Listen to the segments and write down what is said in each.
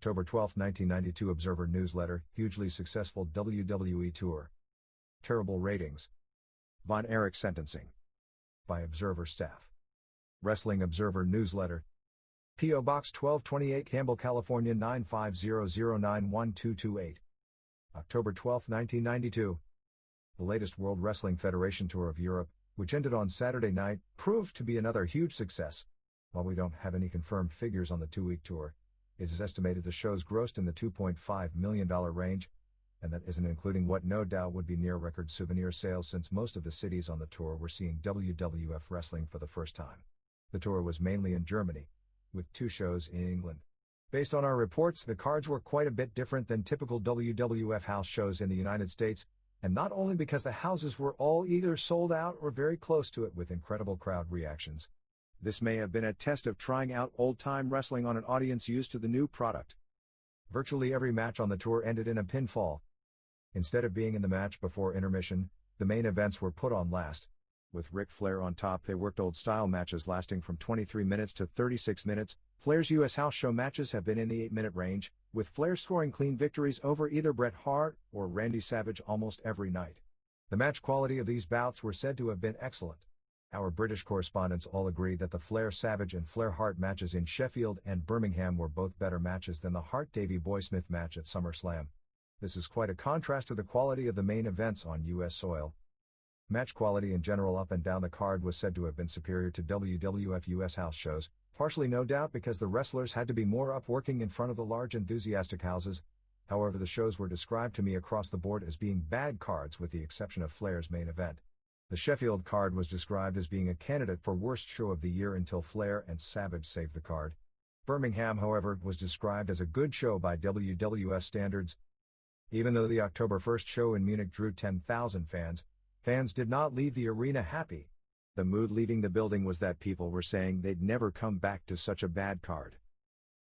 October 12, 1992 Observer Newsletter, hugely successful WWE Tour. Terrible ratings. Von Erich sentencing. By Observer staff. Wrestling Observer Newsletter. P.O. Box 1228 Campbell, California 950091228. October 12, 1992. The latest World Wrestling Federation Tour of Europe, which ended on Saturday night, proved to be another huge success. While we don't have any confirmed figures on the two-week tour, it is estimated the shows grossed in the $2.5 million range, and that isn't including what no doubt would be near-record souvenir sales since most of the cities on the tour were seeing WWF wrestling for the first time. The tour was mainly in Germany, with 2 shows in England. Based on our reports, the cards were quite a bit different than typical WWF house shows in the United States, and not only because the houses were all either sold out or very close to it with incredible crowd reactions. This may have been a test of trying out old-time wrestling on an audience used to the new product. Virtually every match on the tour ended in a pinfall. Instead of being in the match before intermission, the main events were put on last. With Ric Flair on top, they worked old-style matches lasting from 23 minutes to 36 minutes. Flair's U.S. house show matches have been in the 8-minute range, with Flair scoring clean victories over either Bret Hart or Randy Savage almost every night. The match quality of these bouts were said to have been excellent. Our British correspondents all agreed that the Flair-Savage and Flair-Hart matches in Sheffield and Birmingham were both better matches than the Hart-Davey Boy Smith match at SummerSlam. This is quite a contrast to the quality of the main events on U.S. soil. Match quality in general up and down the card was said to have been superior to WWF U.S. house shows, partially no doubt because the wrestlers had to be more up working in front of the large enthusiastic houses. However, the shows were described to me across the board as being bad cards with the exception of Flair's main event. The Sheffield card was described as being a candidate for worst show of the year until Flair and Savage saved the card. Birmingham, however, was described as a good show by WWF standards. Even though the October 1st show in Munich drew 10,000 fans did not leave the arena happy. The mood leaving the building was that people were saying they'd never come back to such a bad card.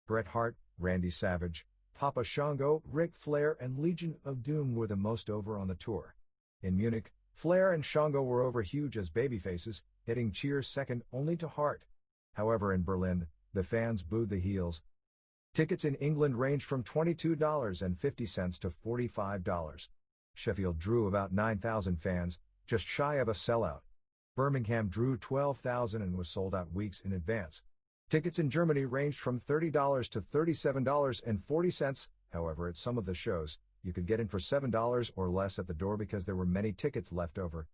Bret Hart, Randy Savage, Papa Shango, Ric Flair and Legion of Doom were the most over on the tour. In Munich, Flair and Shango were over huge as babyfaces, getting cheers second only to Hart. However, in Berlin, the fans booed the heels. Tickets in England ranged from $22.50 to $45. Sheffield drew about 9,000 fans, just shy of a sellout. Birmingham drew 12,000 and was sold out weeks in advance. Tickets in Germany ranged from $30 to $37.40, however at some of the shows, you could get in for $7 or less at the door because there were many tickets left over.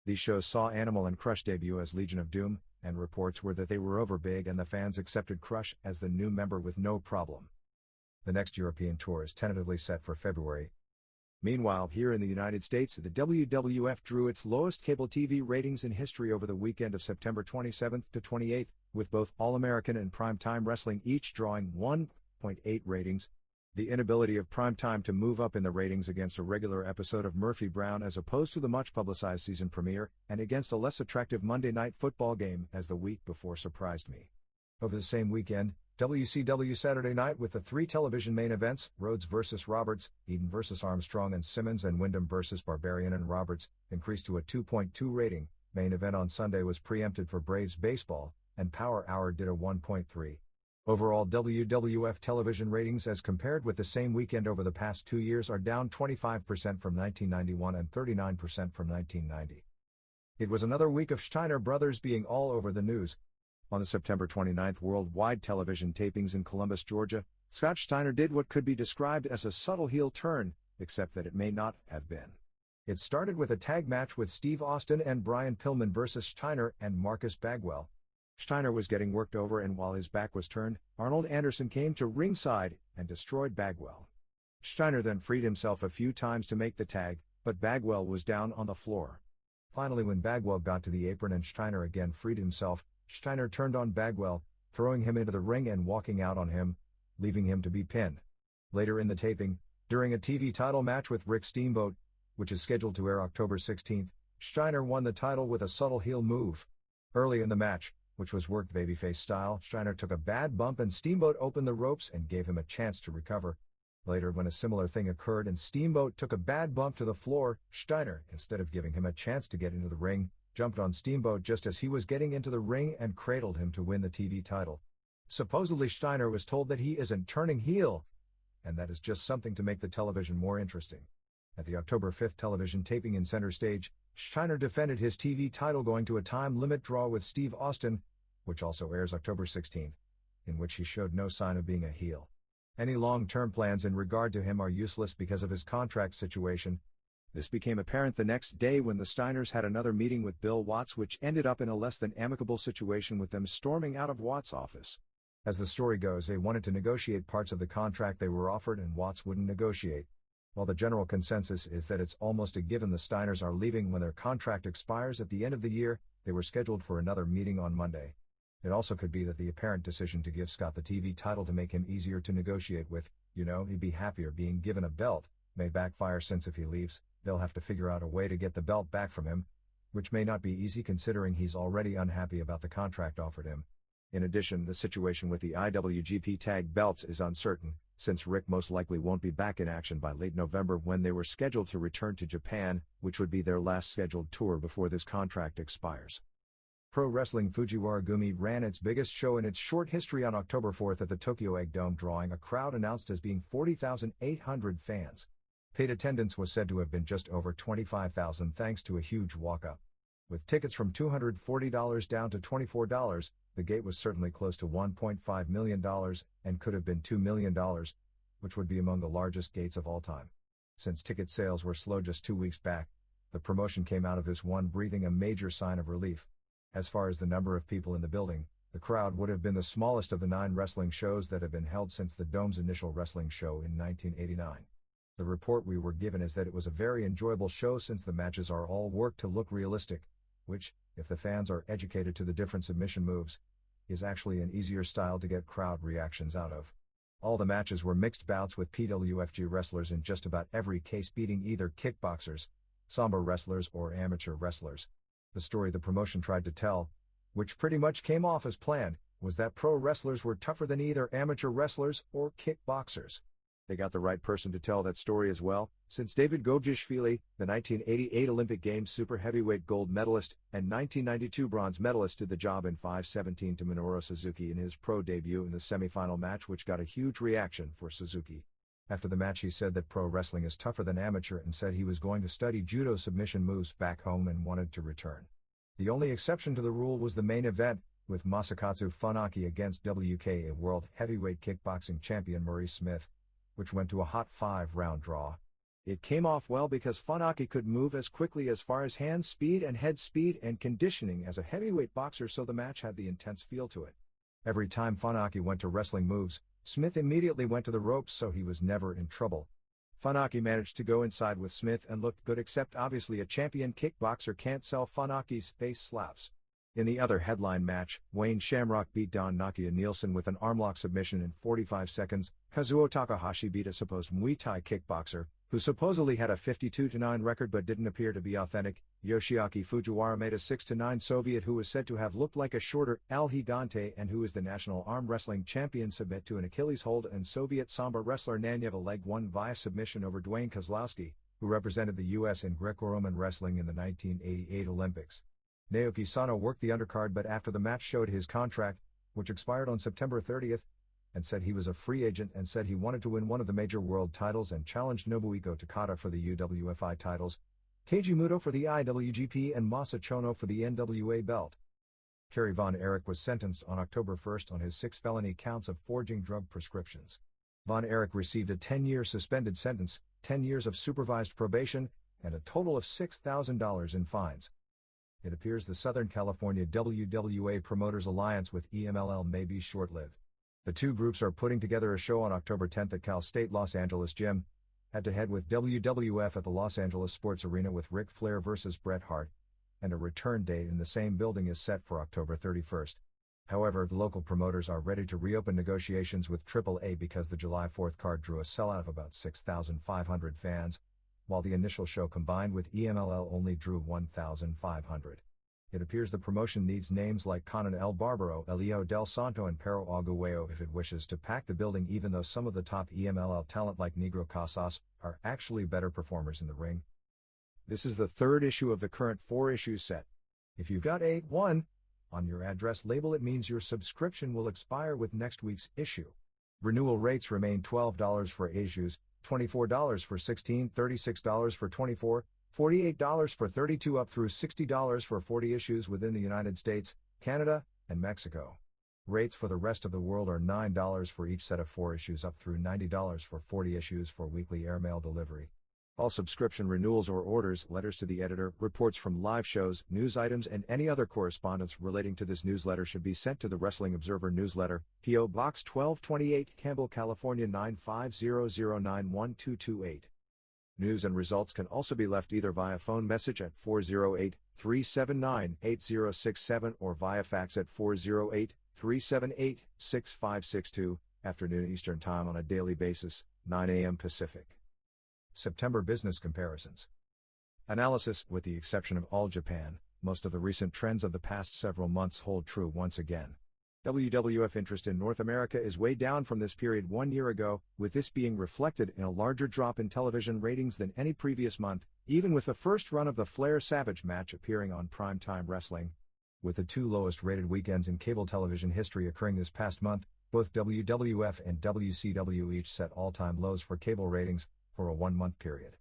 These shows saw Animal and Crush debut as Legion of Doom, and reports were that they were over big and the fans accepted Crush as the new member with no problem. The next European tour is tentatively set for February. Meanwhile, here in the United States, the WWF drew its lowest cable TV ratings in history over the weekend of September 27th to 28th, with both All-American and Primetime Wrestling each drawing 1.8 ratings. The inability of Primetime to move up in the ratings against a regular episode of Murphy Brown as opposed to the much-publicized season premiere, and against a less attractive Monday Night Football game as the week before surprised me. Over the same weekend, WCW Saturday Night with the 3 television main events, Rhodes vs. Roberts, Eden vs. Armstrong and Simmons and Wyndham vs. Barbarian and Roberts, increased to a 2.2 rating. Main event on Sunday was preempted for Braves baseball, and Power Hour did a 1.3. Overall WWF television ratings as compared with the same weekend over the past 2 years are down 25% from 1991 and 39% from 1990. It was another week of Steiner brothers being all over the news. On the September 29th worldwide television tapings in Columbus, Georgia, Scott Steiner did what could be described as a subtle heel turn, except that it may not have been. It started with a tag match with Steve Austin and Brian Pillman versus Steiner and Marcus Bagwell. Steiner was getting worked over, and while his back was turned, Arnold Anderson came to ringside and destroyed Bagwell. Steiner then freed himself a few times to make the tag, but Bagwell was down on the floor. Finally, when Bagwell got to the apron and Steiner again freed himself, Steiner turned on Bagwell, throwing him into the ring and walking out on him, leaving him to be pinned. Later in the taping, during a TV title match with Rick Steamboat, which is scheduled to air October 16th, Steiner won the title with a subtle heel move. Early in the match, which was worked babyface style, Steiner took a bad bump and Steamboat opened the ropes and gave him a chance to recover. Later, when a similar thing occurred and Steamboat took a bad bump to the floor, Steiner, instead of giving him a chance to get into the ring, jumped on Steamboat just as he was getting into the ring and cradled him to win the TV title. Supposedly Steiner was told that he isn't turning heel, and that is just something to make the television more interesting. At the October 5th television taping in Center Stage, Steiner defended his TV title going to a time limit draw with Steve Austin, which also airs October 16th, in which he showed no sign of being a heel. Any long-term plans in regard to him are useless because of his contract situation. This became apparent the next day when the Steiners had another meeting with Bill Watts, which ended up in a less than amicable situation with them storming out of Watts' office. As the story goes, they wanted to negotiate parts of the contract they were offered and Watts wouldn't negotiate. While the general consensus is that it's almost a given the Steiners are leaving when their contract expires at the end of the year, they were scheduled for another meeting on Monday. It also could be that the apparent decision to give Scott the TV title to make him easier to negotiate with, he'd be happier being given a belt, may backfire since if he leaves, they'll have to figure out a way to get the belt back from him, which may not be easy considering he's already unhappy about the contract offered him. In addition, the situation with the IWGP Tag Belts is uncertain, since Rick most likely won't be back in action by late November when they were scheduled to return to Japan, which would be their last scheduled tour before this contract expires. Pro Wrestling Fujiwara Gumi ran its biggest show in its short history on October 4th at the Tokyo Egg Dome, drawing a crowd announced as being 40,800 fans. Paid attendance was said to have been just over 25,000 thanks to a huge walk-up. With tickets from $240 down to $24, the gate was certainly close to $1.5 million and could have been $2 million, which would be among the largest gates of all time. Since ticket sales were slow just 2 weeks back, the promotion came out of this one breathing a major sign of relief. As far as the number of people in the building, the crowd would have been the smallest of the 9 wrestling shows that have been held since the Dome's initial wrestling show in 1989. The report we were given is that it was a very enjoyable show since the matches are all worked to look realistic, which, if the fans are educated to the different submission moves, is actually an easier style to get crowd reactions out of. All the matches were mixed bouts with PWFG wrestlers in just about every case beating either kickboxers, Sambo wrestlers or amateur wrestlers. The story the promotion tried to tell, which pretty much came off as planned, was that pro wrestlers were tougher than either amateur wrestlers or kickboxers. They got the right person to tell that story as well, since David Gojishvili, the 1988 Olympic Games super heavyweight gold medalist and 1992 bronze medalist, did the job in 5:17 to Minoru Suzuki in his pro debut in the semifinal match, which got a huge reaction for Suzuki. After the match he said that pro wrestling is tougher than amateur and said he was going to study judo submission moves back home and wanted to return. The only exception to the rule was the main event, with Masakatsu Funaki against WKA World Heavyweight Kickboxing Champion Maurice Smith, which went to a hot 5-round draw. It came off well because Funaki could move as quickly as far as hand speed and head speed and conditioning as a heavyweight boxer, so the match had the intense feel to it. Every time Funaki went to wrestling moves, Smith immediately went to the ropes, so he was never in trouble. Funaki managed to go inside with Smith and looked good, except obviously a champion kickboxer can't sell Funaki's face slaps. In the other headline match, Wayne Shamrock beat Don Nakia Nielsen with an armlock submission in 45 seconds. Kazuo Takahashi beat a supposed Muay Thai kickboxer, who supposedly had a 52-9 record but didn't appear to be authentic. Yoshiaki Fujiwara made a 6-9 Soviet who was said to have looked like a shorter Al Gigante and who is the national arm wrestling champion submit to an Achilles hold, and Soviet Samba wrestler Nanyeva leg won via submission over Dwayne Kozlowski, who represented the U.S. in Greco-Roman wrestling in the 1988 Olympics. Naoki Sano worked the undercard, but after the match showed his contract, which expired on September 30th, and said he was a free agent and said he wanted to win one of the major world titles and challenged Nobuhiko Takada for the UWFI titles, Keiji Muto for the IWGP and Masa Chono for the NWA belt. Kerry Von Erich was sentenced on October 1st on his 6 felony counts of forging drug prescriptions. Von Erich received a 10-year suspended sentence, 10 years of supervised probation, and a total of $6,000 in fines. It appears the Southern California WWA Promoters Alliance with EMLL may be short-lived. The two groups are putting together a show on October 10th at Cal State Los Angeles Gym, head-to-head with WWF at the Los Angeles Sports Arena with Ric Flair vs. Bret Hart, and a return date in the same building is set for October 31st. However, the local promoters are ready to reopen negotiations with AAA because the July 4th card drew a sellout of about 6,500 fans, while the initial show combined with EMLL only drew 1,500. It appears the promotion needs names like Conan El Barbaro, Elio Del Santo and Pero Aguayo if it wishes to pack the building, even though some of the top EMLL talent like Negro Casas are actually better performers in the ring. This is the third issue of the current 4-issue set. If you've got A1 on your address label, it means your subscription will expire with next week's issue. Renewal rates remain $12 for issues, $24 for 16, $36 for 24, $48 for 32 up through $60 for 40 issues within the United States, Canada, and Mexico. Rates for the rest of the world are $9 for each set of 4 issues up through $90 for 40 issues for weekly airmail delivery. All subscription renewals or orders, letters to the editor, reports from live shows, news items and any other correspondence relating to this newsletter should be sent to the Wrestling Observer Newsletter, P.O. Box 1228, Campbell, California 950091228. News and results can also be left either via phone message at 408-379-8067 or via fax at 408-378-6562, afternoon Eastern Time on a daily basis, 9 a.m. Pacific. September business comparisons. Analysis. With the exception of All Japan, most of the recent trends of the past several months hold true once again. WWF interest in North America is way down from this period 1 year ago, with this being reflected in a larger drop in television ratings than any previous month, even with the first run of the Flair Savage match appearing on Primetime Wrestling. With the 2 lowest rated weekends in cable television history occurring this past month, both WWF and WCW each set all-time lows for cable ratings for a 1-month period.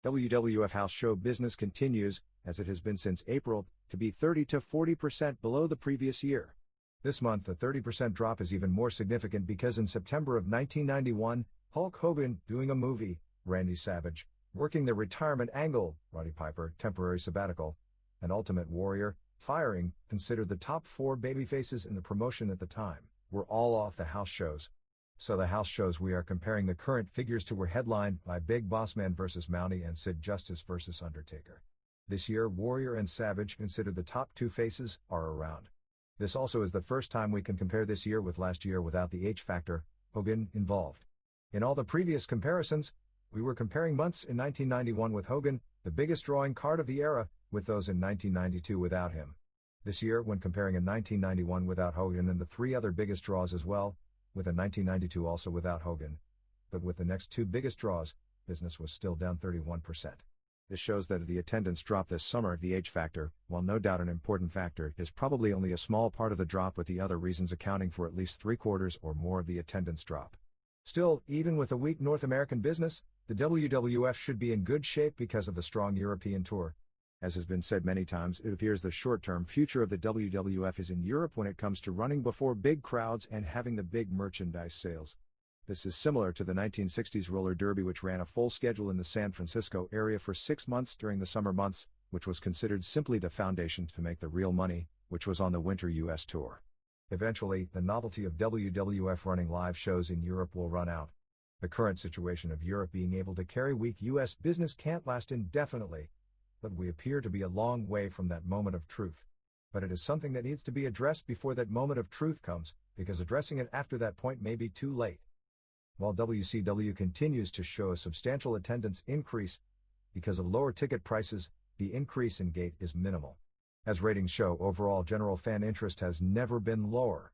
WWF house show business continues, as it has been since April, to be 30 to 40% below the previous year. This month the 30% drop is even more significant because in September of 1991, Hulk Hogan doing a movie, Randy Savage working the retirement angle, Roddy Piper temporary sabbatical, and Ultimate Warrior firing, considered the top 4 babyfaces in the promotion at the time, were all off the house shows. So the house shows we are comparing the current figures to were headlined by Big Boss Man vs. Mountie and Sid Justice vs. Undertaker. This year Warrior and Savage, considered the top 2 faces, are around. This also is the first time we can compare this year with last year without the H factor, Hogan, involved. In all the previous comparisons, we were comparing months in 1991 with Hogan, the biggest drawing card of the era, with those in 1992 without him. This year, when comparing in 1991 without Hogan and the 3 other biggest draws as well, with a 1992 also without Hogan, but with the next 2 biggest draws, business was still down 31%. This shows that the attendance drop this summer, the H factor, while no doubt an important factor, is probably only a small part of the drop, with the other reasons accounting for at least 3/4 or more of the attendance drop. Still, even with a weak North American business, the WWF should be in good shape because of the strong European tour. As has been said many times, it appears the short-term future of the WWF is in Europe when it comes to running before big crowds and having the big merchandise sales. This is similar to the 1960s roller derby, which ran a full schedule in the San Francisco area for 6 months during the summer months, which was considered simply the foundation to make the real money, which was on the winter U.S. tour. Eventually, the novelty of WWF running live shows in Europe will run out. The current situation of Europe being able to carry weak U.S. business can't last indefinitely, but we appear to be a long way from that moment of truth. But it is something that needs to be addressed before that moment of truth comes, because addressing it after that point may be too late. While WCW continues to show a substantial attendance increase, because of lower ticket prices, the increase in gate is minimal. As ratings show, overall general fan interest has never been lower.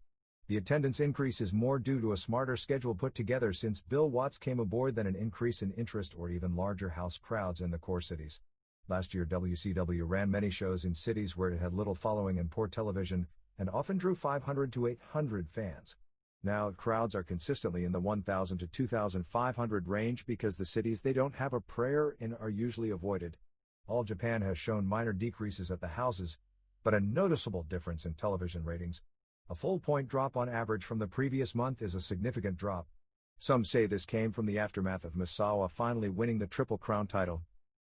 The attendance increase is more due to a smarter schedule put together since Bill Watts came aboard than an increase in interest or even larger house crowds in the core cities. Last year WCW ran many shows in cities where it had little following and poor television, and often drew 500 to 800 fans. Now crowds are consistently in the 1,000 to 2,500 range because the cities they don't have a prayer in are usually avoided. All Japan has shown minor decreases at the houses, but a noticeable difference in television ratings. A full point drop on average from the previous month is a significant drop. Some say this came from the aftermath of Misawa finally winning the Triple Crown title.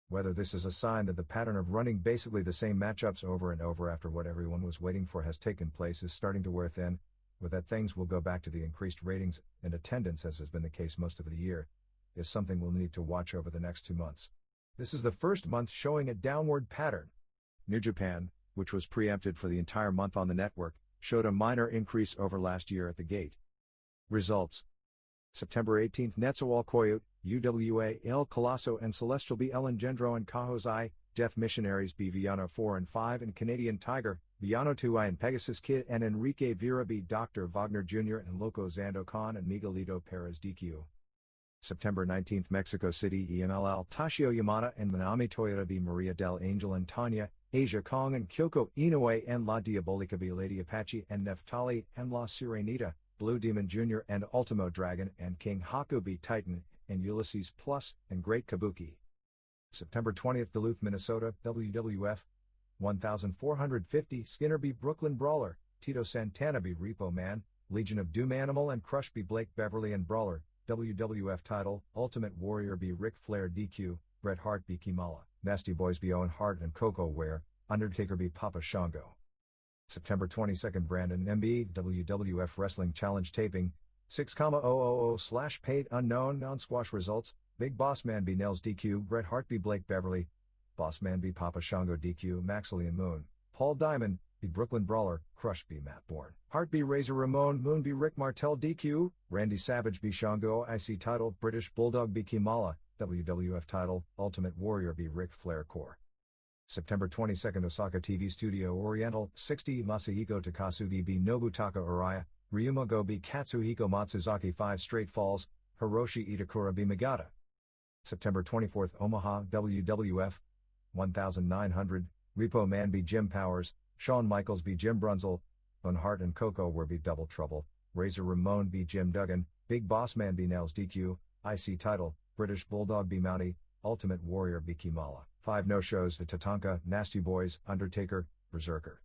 Whether this is a sign that the pattern of running basically the same matchups over and over after what everyone was waiting for has taken place is starting to wear thin, with that things will go back to the increased ratings and attendance as has been the case most of the year, is something we'll need to watch over the next 2 months. This is the first month showing a downward pattern. New Japan, which was preempted for the entire month on the network, showed a minor increase over last year at the gate. Results: September 18th, Netsuwal Koyut, UWA, El Colosso and Celestial B. El Engendro and Kahosai, Death Missionaries B. Villano 4 and 5 and Canadian Tiger, Villano 2I and Pegasus Kid and Enrique Vera B. Dr. Wagner Jr. and Loco Zando Khan and Miguelito Perez DQ. September 19th, Mexico City, EMLL, Tashio Yamada and Manami Toyota B. Maria del Angel and Tanya, Asia Kong and Kyoko Inoue and La Diabolica B. Lady Apache and Neftali and La Sirenita, Blue Demon Jr. and Ultimo Dragon and King Haku beat Titan and Ulysses Plus and Great Kabuki. September 20th, Duluth, Minnesota, WWF. 1450, Skinner beat Brooklyn Brawler, Tito Santana beat Repo Man, Legion of Doom Animal and Crush beat Blake Beverly and Brawler, WWF title, Ultimate Warrior beat Ric Flair DQ, Bret Hart beat Kimala, Nasty Boys beat Owen Hart and Coco Ware, Undertaker beat Papa Shango. September 22nd, Brandon MB, WWF Wrestling Challenge taping, 6,000/paid unknown non-squash results, Big Boss Man beat Nels DQ, Bret Hart beat Blake Beverly, Boss Man beat Papa Shango DQ, Maxwell Moon, Paul Diamond beat Brooklyn Brawler, Crush beat Matt Bourne, Hart beat Razor Ramon, Moon beat Rick Martel DQ, Randy Savage beat Shango IC title, British Bulldog beat Kimala, WWF title, Ultimate Warrior beat Ric Flair Core. September 22nd, Osaka TV Studio Oriental, 60, Masahiko Takasugi beat Nobutaka Araya, Ryuma Go beat Katsuhiko Matsuzaki 5 straight falls, Hiroshi Itakura beat Magata. September 24th, Omaha, WWF, 1900, Repo Man beat Jim Powers, Shawn Michaels beat Jim Brunzell, Owen Hart and Coco Ware beat Double Trouble, Razor Ramon beat Jim Duggan, Big Boss Man beat Nels DQ, IC title, British Bulldog beat Mountie, Ultimate Warrior beat Kimala. 5 no-shows at Tatanka, Nasty Boys, Undertaker, Berserker.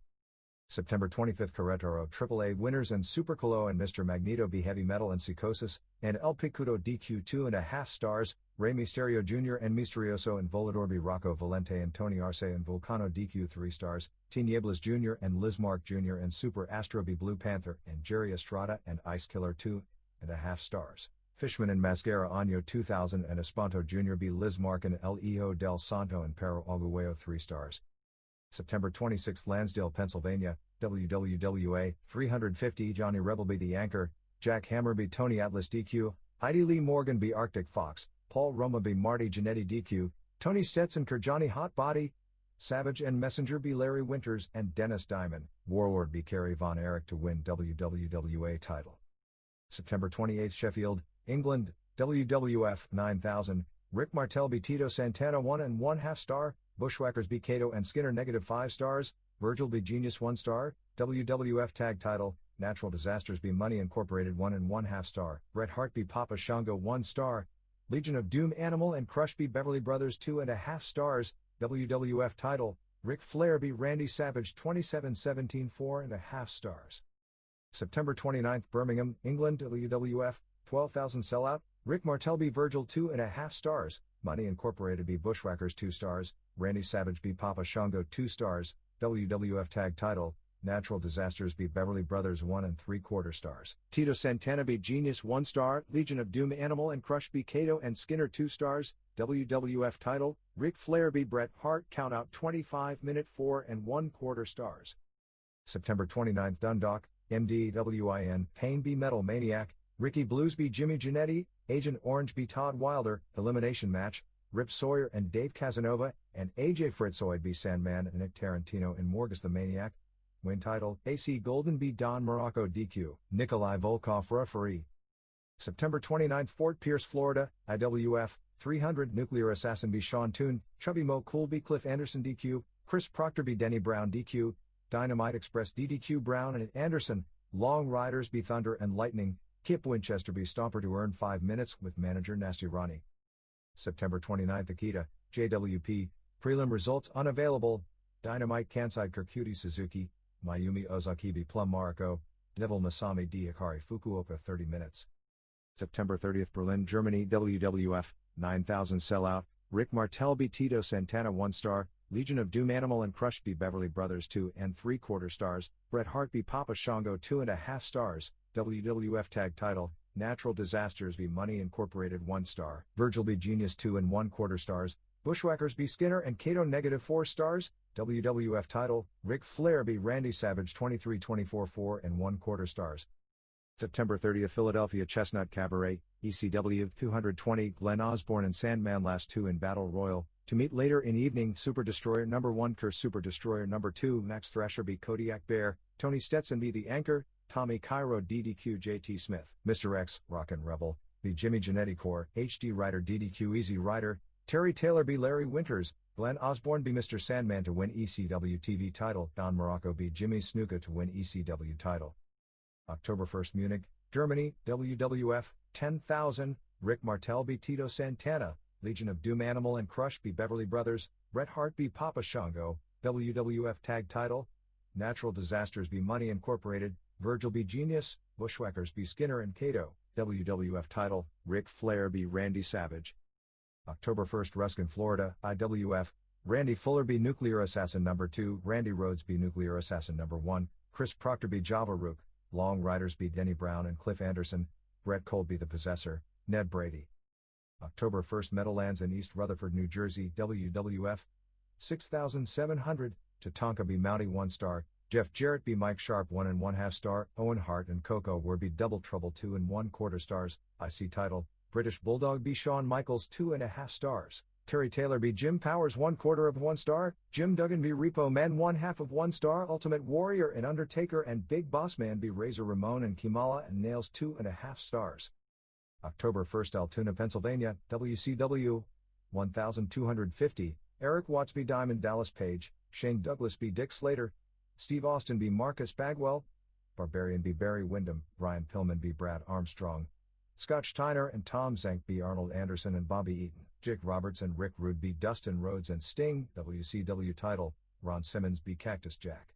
September 25th, Querétaro AAA winners and Super Colo and Mr. Magneto beat Heavy Metal and Psicosis, and El Picudo DQ 2.5 stars, Rey Mysterio Jr. and Misterioso and Volador beat Rocco Valente and Tony Arce and Vulcano DQ 3 stars, Tinieblas Jr. and Lizmark Jr. and Super Astro beat Blue Panther and Jerry Estrada and Ice Killer 2.5 stars. Fishman and Mascara Año 2000 and Espanto Jr. beat Lizmark and El Hijo del Santo and Perro Aguayo 3 stars. September 26th, Lansdale, Pennsylvania, WWWA, 350, Johnny Rebel beat The Anchor, Jack Hammer beat Tony Atlas DQ, Heidi Lee Morgan beat Arctic Fox, Paul Roma beat Marty Jannetty DQ, Tony Stetson Johnny Hot Body, Savage and Messenger beat Larry Winters and Dennis Diamond, Warlord beat Kerry Von Erich to win WWWA title. September 28th, Sheffield, England, WWF 9000, Rick Martel beat Tito Santana 1.5 star, Bushwhackers beat Kato and Skinner -5 stars, Virgil beat Genius 1 star, WWF Tag Title, Natural Disasters beat Money Incorporated 1.5 star, Bret Hart beat Papa Shango 1 star, Legion of Doom Animal and Crush beat Beverly Brothers 2.5 stars, WWF Title, Ric Flair beat Randy Savage 27-17 4.5 stars. September 29th, Birmingham, England, WWF, 12,000 sellout, Rick Martel beat Virgil 2.5 stars, Money Incorporated beat Bushwhackers 2 stars, Randy Savage beat Papa Shango 2 stars, WWF Tag Title, Natural Disasters beat Beverly Brothers 1.75 stars, Tito Santana beat Genius 1 star, Legion of Doom Animal and Crush beat Kato and Skinner 2 stars, WWF Title, Ric Flair beat Bret Hart count out 25-minute 4.25 stars. September 29th, Dundalk, MDWIN, Pain beat Metal Maniac, Ricky Blues beat Jimmy Jannetty, Agent Orange beat Todd Wilder, Elimination Match, Rip Sawyer and Dave Casanova, and AJ Fritzoid beat Sandman and Nick Tarantino in Morgus the Maniac. Win title, AC Golden beat Don Morocco DQ, Nikolai Volkov referee. September 29th, Fort Pierce, Florida, IWF, 300 Nuclear Assassin beat Sean Toon, Chubby Mo Cool beat Cliff Anderson DQ, Chris Proctor beat Denny Brown DQ, Dynamite Express DDQ Brown and Anderson, Long Riders beat Thunder and Lightning, Kip Winchester beat Stomper to earn 5 minutes with manager Nasty Ronnie. September 29th, Akita, JWP, prelim results unavailable, Dynamite Kansai Kirkyuti Suzuki, Mayumi Ozaki beat Plum Mariko, Devil Masami D. Akari Fukuoka 30 minutes. September 30th, Berlin, Germany, WWF, 9000 sellout, Rick Martel beat Tito Santana 1 star, Legion of Doom Animal and Crush beat Beverly Brothers 2.75 stars, Bret Hart beat Papa Shango 2.5 stars, WWF Tag Title, Natural Disasters beat Money Incorporated 1 star, Virgil beat Genius 2.25 stars, Bushwhackers beat Skinner and Kato -4 stars, WWF Title, Ric Flair beat Randy Savage 23-24 4.25 stars. September 30th, Philadelphia Chestnut Cabaret, ECW 220, Glenn Osborne and Sandman last 2 in Battle Royal. To meet later in evening, Super Destroyer No. 1 Curse Super Destroyer No. 2 Max Thrasher beat Kodiak Bear, Tony Stetson beat The Anchor, Tommy Cairo DDQ JT Smith, Mr. X, Rockin' Rebel, beat Jimmy Jannetty Core, HD Rider DDQ Easy Rider, Terry Taylor beat Larry Winters, Glenn Osborne beat Mr. Sandman to win ECW TV title, Don Morocco beat Jimmy Snuka to win ECW title. October 1st, Munich, Germany, WWF, 10,000, Rick Martel b. Tito Santana, Legion of Doom Animal and Crush b. Beverly Brothers, Bret Hart b. Papa Shango, WWF Tag Title, Natural Disasters b. Money Incorporated, Virgil b. Genius, Bushwhackers b. Skinner and Kato, WWF Title, Ric Flair b. Randy Savage. October 1st, Ruskin, Florida, IWF, Randy Fuller b. Nuclear Assassin No. 2, Randy Rhodes b. Nuclear Assassin No. 1, Chris Proctor b. Java Rook, Long Riders b. Denny Brown and Cliff Anderson, Brett Cole b. The Possessor, Ned Brady. October 1st, Meadowlands in East Rutherford, New Jersey, WWF, 6,700, Tatanka b. Mountie 1 star, Jeff Jarrett b. Mike Sharp 1 1/2 star, Owen Hart and Coco Were b. Double Trouble 2 1/4 stars, IC title, British Bulldog b. Shawn Michaels 2 1/2 stars, Terry Taylor b. Jim Powers 1/4 of 1 star, Jim Duggan b. Repo Man 1/2 of 1 star, Ultimate Warrior and Undertaker and Big Boss Man b. Razor Ramon and Kimala and Nails 2 1/2 stars. October 1st, Altoona, Pennsylvania, WCW, 1,250, Eric Watts b. Diamond Dallas Page, Shane Douglas b. Dick Slater, Steve Austin b. Marcus Bagwell, Barbarian b. Barry Windham, Brian Pillman b. Brad Armstrong, Scott Steiner and Tom Zank b. Arnold Anderson and Bobby Eaton, Jake Roberts and Rick Rude b. Dustin Rhodes and Sting, WCW title, Ron Simmons b. Cactus Jack.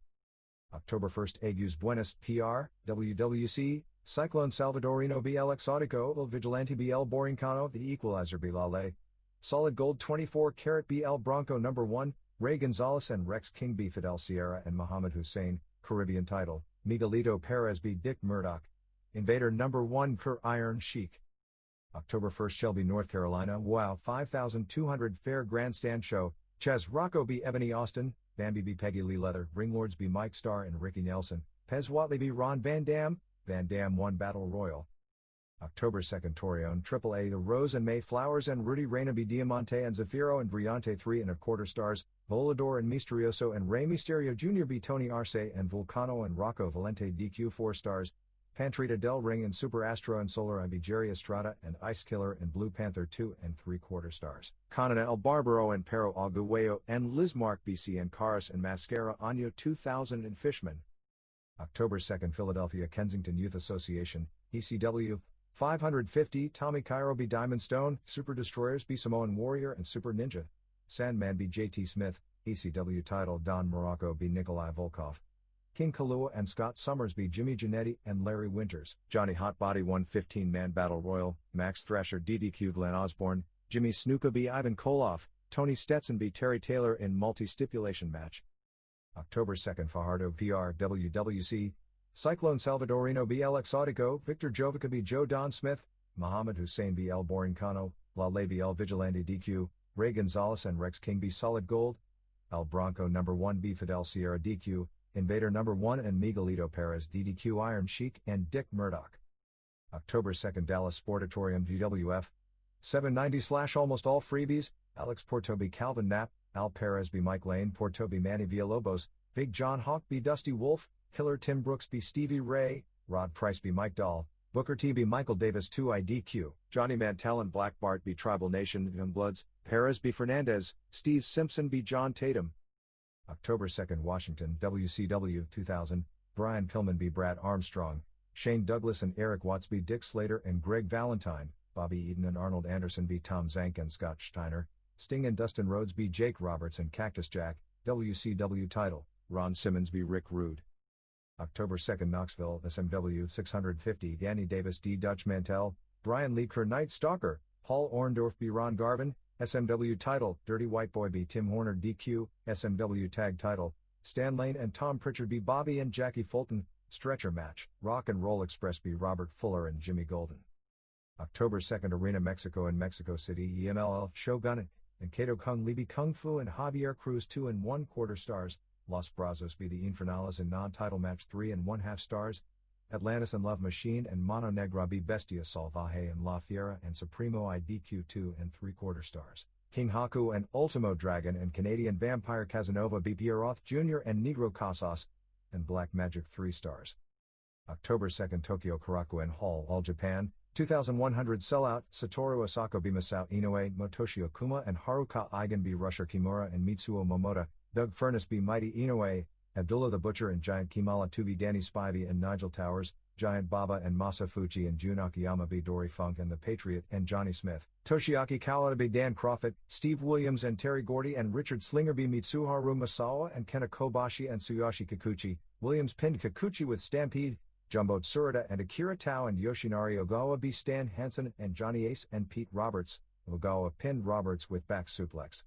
October 1st, Agues Buenas, PR, WWC, Cyclone Salvadorino b. El Exotico, El Vigilante b. El Borincano, The Equalizer b. Lale, Solid Gold 24 Karat b. El Bronco No. 1, Ray Gonzalez and Rex King b. Fidel Sierra and Muhammad Hussein, Caribbean title, Miguelito Perez b. Dick Murdoch, Invader No. 1 Kerr Iron Sheik. October 1st, Shelby, North Carolina, WOW 5,200 Fair Grandstand Show, Ches Rocco b. Ebony Austin, Bambi b. Peggy Lee Leather, Ringlords b. Mike Starr and Ricky Nelson, Pez Watley b. Ron Van Dam, Van Dam 1 Battle Royal. October 2nd, Torreon, AAA The Rose and May Flowers and Rudy Reyna b. Diamante and Zafiro and Briante 3 1/4 stars, Volador and Misterioso and Rey Mysterio Jr. b. Tony Arce and Vulcano and Rocco Valente DQ 4 stars, Pantrita Del Ring and Super Astro and Solar and b. Jerry Estrada and Ice Killer and Blue Panther 2 3/4 stars, Conan El Barbaro and Pero Aguayo and Liz Mark BC and Caras and Mascara Año 2000 and Fishman. October 2nd, Philadelphia Kensington Youth Association, ECW, 550 Tommy Cairo b. Diamond Stone, Super Destroyers b. Samoan Warrior and Super Ninja, Sandman b. JT Smith, ECW title Don Morocco b. Nikolai Volkov, King Kalua and Scott Summers b. Jimmy Janetti and Larry Winters, Johnny Hotbody 115-man Battle Royal, Max Thrasher DDQ Glenn Osborne, Jimmy Snuka b. Ivan Koloff, Tony Stetson b. Terry Taylor in multi-stipulation match. October 2nd, Fajardo PR WWC, Cyclone Salvadorino b. El Exotico, Victor Jovica b. Joe Don Smith, Muhammad Hussein b. El Borincano, Lale b. El Vigilante DQ, Ray Gonzalez and Rex King b. Solid Gold, El Bronco No. 1 b. Fidel Sierra DQ, Invader No. 1 and Miguelito Perez DDQ Iron Sheik and Dick Murdoch. October 2nd, Dallas Sportatorium GWF, 790/ almost all freebies, Alex Porto b. Calvin Knapp, Al Perez b. Mike Lane, Porto b. Manny Villalobos, Big John Hawk b. Dusty Wolf, Killer Tim Brooks b. Stevie Ray, Rod Price b. Mike Dahl, Booker T b. Michael Davis 2 IDQ, Johnny Mantell and Black Bart b. Tribal Nation Youngbloods, Perez b. Fernandez, Steve Simpson b. John Tatum. October 2nd, Washington WCW 2000, Brian Pillman b. Brad Armstrong, Shane Douglas and Eric Watts b. Dick Slater and Greg Valentine, Bobby Eaton and Arnold Anderson b. Tom Zank and Scott Steiner, Sting and Dustin Rhodes b. Jake Roberts and Cactus Jack, WCW title, Ron Simmons b. Rick Rude. October 2nd, Knoxville, SMW 650, Danny Davis D. Dutch Mantell, Brian Lee Kerr Night Stalker, Paul Orndorff b. Ron Garvin, SMW title, Dirty White Boy b. Tim Horner DQ, SMW tag title, Stan Lane and Tom Pritchard b. Bobby and Jackie Fulton, stretcher match, Rock and Roll Express b. Robert Fuller and Jimmy Golden. October 2nd, Arena Mexico in Mexico City, EMLL, Shogun and Kato Kung Lee b. Kung Fu and Javier Cruz 2 1/4 stars, Los Brazos b. The Infernales in non-title match 3 1/2 stars, Atlantis and Love Machine and Mano Negra b. Bestia Salvaje and La Fiera and Supremo IDQ 2 3/4 stars, King Haku and Ultimo Dragon and Canadian Vampire Casanova b. Pierroth Jr. and Negro Casas, and Black Magic 3 stars. October 2nd, Tokyo Korakuen Hall, All Japan, 2100 sellout, Satoru Asako b. Masao Inoue, Motoshi Okuma and Haruka Eigen b. Rusher Kimura and Mitsuo Momota, Doug Furness b. Mighty Inoue, Abdullah the Butcher and Giant Kimala 2 b. Danny Spivey and Nigel Towers, Giant Baba and Masafuchi and Jun Akiyama b Dory Funk and The Patriot and Johnny Smith, Toshiaki Kawada b Dan Crawford, Steve Williams and Terry Gordy and Richard Slinger b Mitsuharu Masawa and Kena Kobashi and Tsuyoshi Kikuchi, Williams pinned Kikuchi with Stampede, Jumbo Tsuruta and Akira Tao and Yoshinari Ogawa b Stan Hansen and Johnny Ace and Pete Roberts, Ogawa pinned Roberts with back suplex.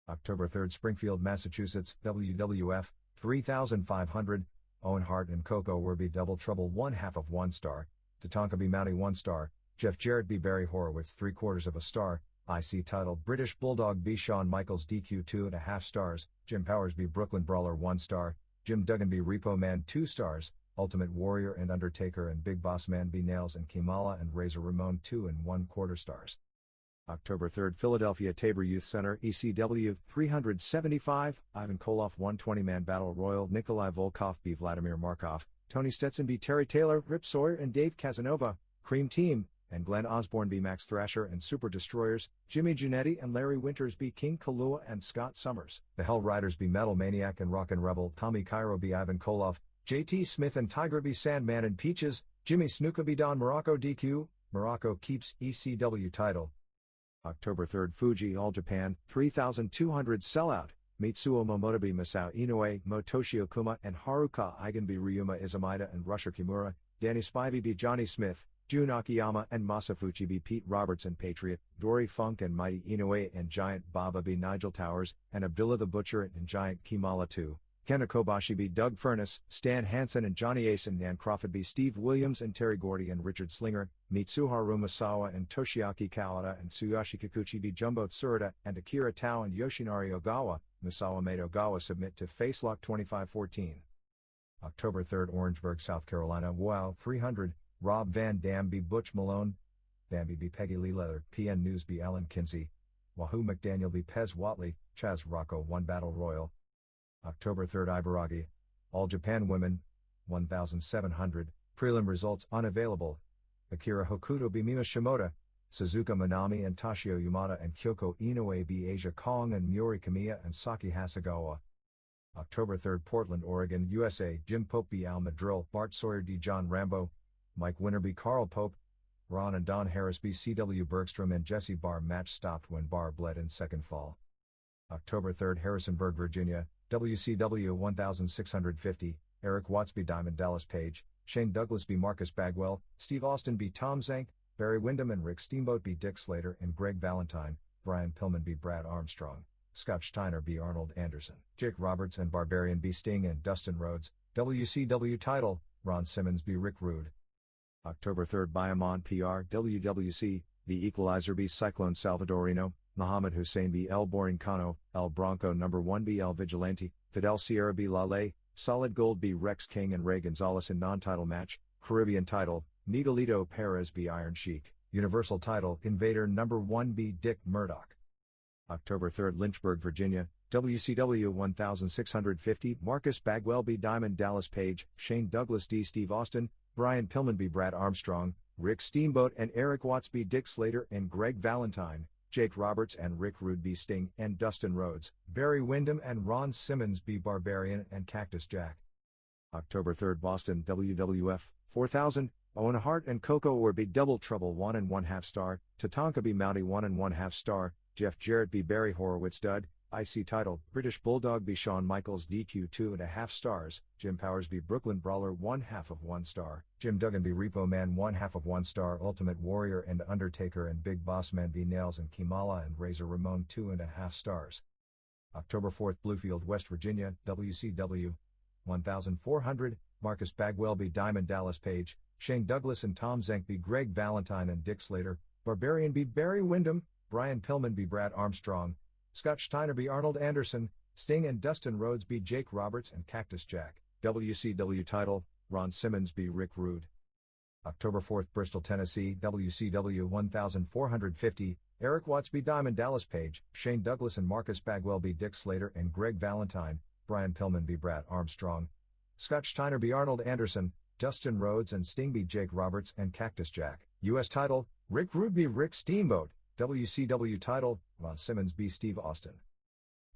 October 3, Springfield, Massachusetts, WWF, 3500, Owen Hart and Coco were b Double Trouble 1/2 of 1 star, Tatanka b Mountie 1 star, Jeff Jarrett b Barry Horowitz 3/4 of a star, IC title British Bulldog b Shawn Michaels DQ 2.5 stars, Jim Powers b Brooklyn Brawler 1 star, Jim Duggan b Repo Man 2 stars, Ultimate Warrior and Undertaker and Big Boss Man b Nails and Kimala and Razor Ramon 2 1/4 stars. October 3, Philadelphia Tabor Youth Center, ECW, 375, Ivan Koloff 120-man battle royal, Nikolai Volkov b Vladimir Markov, Tony Stetson b Terry Taylor, Rip Sawyer and Dave Casanova, Cream Team, and Glenn Osborne b Max Thrasher and Super Destroyers, Jimmy Giannetti and Larry Winters b King Kalua and Scott Summers, the Hell Riders b Metal Maniac and Rockin' Rebel, Tommy Cairo b Ivan Koloff, JT Smith and Tiger b Sandman and Peaches, Jimmy Snuka b Don Morocco DQ, Morocco keeps ECW title. October 3, Fuji All Japan, 3200 sellout, Mitsuo Momota b Masao Inoue, Motoshi Okuma and Haruka Eigen b Ryuma Izumida and Rusher Kimura, Danny Spivey b Johnny Smith, Jun Akiyama and Masafuchi b Pete Roberts and Patriot, Dory Funk and Mighty Inoue and Giant Baba b Nigel Towers, and Abdullah the Butcher and Giant Kimala 2. Kena Kobashi b Doug Furness, Stan Hansen and Johnny Ace and Dan Crawford b Steve Williams and Terry Gordy and Richard Slinger, Mitsuharu Masawa and Toshiaki Kawada and Tsuyoshi Kikuchi b Jumbo Tsuruta and Akira Tao and Yoshinari Ogawa, Masawa made Ogawa submit to Facelock 25-14. October 3, Orangeburg, South Carolina, WOW 300, Rob Van Dam b Butch Malone, Bambi b Peggy Lee Leather, PN News b Alan Kinsey, Wahoo McDaniel b Pez Watley, Chaz Rocco 1 Battle Royal. October 3, Ibaragi, All Japan Women, 1700, prelim results unavailable, Akira Hokuto b Mima Shimoda, Suzuka Minami and Toshio Yamada and Kyoko Inoue b Asia Kong and Miori Kamiya and Saki Hasegawa. October 3, Portland, Oregon, USA, Jim Pope b Al Madrill, Bart Sawyer d John Rambo, Mike Winter b Carl Pope, Ron and Don Harris b C.W. Bergstrom and Jesse Barr match stopped when Barr bled in second fall. October 3, Harrisonburg, Virginia, WCW 1650, Eric Watts b Diamond Dallas Page, Shane Douglas b Marcus Bagwell, Steve Austin b Tom Zank, Barry Windham and Rick Steamboat b Dick Slater and Greg Valentine, Brian Pillman b Brad Armstrong, Scott Steiner b Arnold Anderson, Jake Roberts and Barbarian b Sting and Dustin Rhodes, WCW title, Ron Simmons b Rick Rude. October 3, Bayamon PR, WWC, The Equalizer b Cyclone Salvadorino, Muhammad Hussein b El Boring Cano, El Bronco No. 1 b El Vigilante, Fidel Sierra b Lale, Solid Gold b Rex King and Ray Gonzalez in non-title match, Caribbean title, Miguelito Perez b Iron Sheik, Universal title, Invader No. 1 b Dick Murdoch. October 3, Lynchburg, Virginia, WCW 1650, Marcus Bagwell b Diamond Dallas Page, Shane Douglas d Steve Austin, Brian Pillman b Brad Armstrong, Rick Steamboat and Eric Watts b Dick Slater and Greg Valentine, Jake Roberts and Rick Rude b Sting and Dustin Rhodes, Barry Windham and Ron Simmons b Barbarian and Cactus Jack. October 3, Boston, WWF, 4000, Owen Hart and Coco were b Double Trouble 1 1/2 star, Tatanka b Mountie 1 1/2 star, Jeff Jarrett b Barry Horowitz stud, IC title, British Bulldog b Shawn Michaels DQ 2.5 stars, Jim Powers b Brooklyn Brawler 1/2 of 1 star, Jim Duggan b Repo Man 1/2 of 1 star, Ultimate Warrior and Undertaker and Big Boss Man b Nails and Kimala and Razor Ramon 2.5 stars. October 4, Bluefield, West Virginia, WCW, 1400, Marcus Bagwell b Diamond Dallas Page, Shane Douglas and Tom Zank b Greg Valentine and Dick Slater, Barbarian b Barry Windham, Brian Pillman b Brad Armstrong, Scott Steiner b Arnold Anderson, Sting and Dustin Rhodes b Jake Roberts and Cactus Jack, WCW title, Ron Simmons b Rick Rude. October 4, Bristol, Tennessee, WCW 1450, Eric Watts b Diamond Dallas Page, Shane Douglas and Marcus Bagwell b Dick Slater and Greg Valentine, Brian Pillman b Brad Armstrong, Scott Steiner b Arnold Anderson, Dustin Rhodes and Sting b Jake Roberts and Cactus Jack, U.S. title, Rick Rude b Rick Steamboat, WCW title, Ron Simmons b Steve Austin.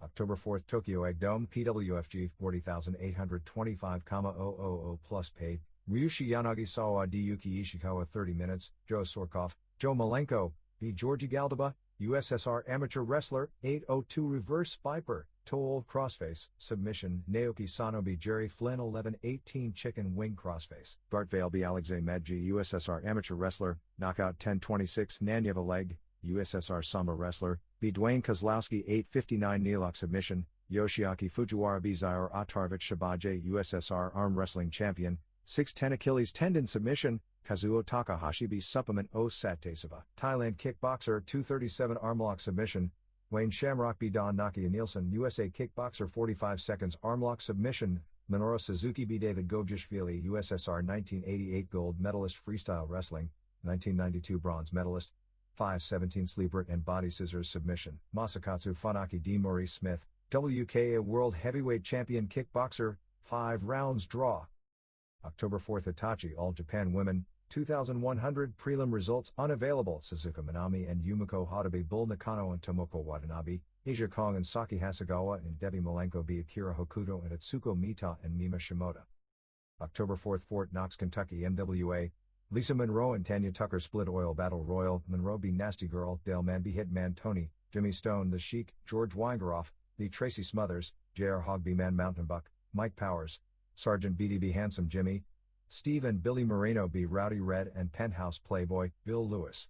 October 4, Tokyo Egg Dome, PWFG 40,825,000 plus paid, Ryushi Yanagisawa D. Yuki Ishikawa 30 minutes, Joe Sorkov, Joe Malenko, B. Georgi Galdaba, USSR amateur wrestler, 802 reverse viper, toe old crossface, submission, Naoki Sano B. Jerry Flynn 1118 chicken wing crossface, Bart Vale B. Alexei Medji USSR amateur wrestler, knockout 1026 Nanyeva leg, USSR Sambo wrestler, B. Dwayne Kozlowski 859 Neelok submission, Yoshiaki Fujiwara B. Zaire Otarovich Shibaje USSR arm wrestling champion, 610 Achilles tendon submission, Kazuo Takahashi B. supplement O. Satesava, Thailand kickboxer 237 armlock submission, Wayne Shamrock B. Don Nakia Nielsen USA kickboxer 45 seconds armlock submission, Minoru Suzuki B. David Gojishvili USSR 1988 gold medalist freestyle wrestling, 1992 bronze medalist, 517 sleeper and body scissors submission, Masakatsu Funaki D. Maurice Smith, WKA world heavyweight champion kickboxer, 5 rounds draw. October 4th Hitachi All Japan Women, 2100 prelim results unavailable. Suzuka Minami and Yumiko Hatabe Bull Nakano and Tomoko Watanabe, Asia Kong and Saki Hasegawa and Debbie Malenko B. Akira Hokuto and Atsuko Mita and Mima Shimoda. October 4th Fort Knox, Kentucky MWA, Lisa Monroe and Tanya Tucker Split Oil Battle Royal, Monroe B. Nasty Girl, Dale Man B. Hitman Tony, Jimmy Stone The Sheik, George Weingeroff, B. Tracy Smothers, J.R. Hogg B. Man Mountain Buck, Mike Powers, Sergeant BDB Handsome Jimmy, Steve and Billy Moreno B. Rowdy Red and Penthouse Playboy, Bill Lewis.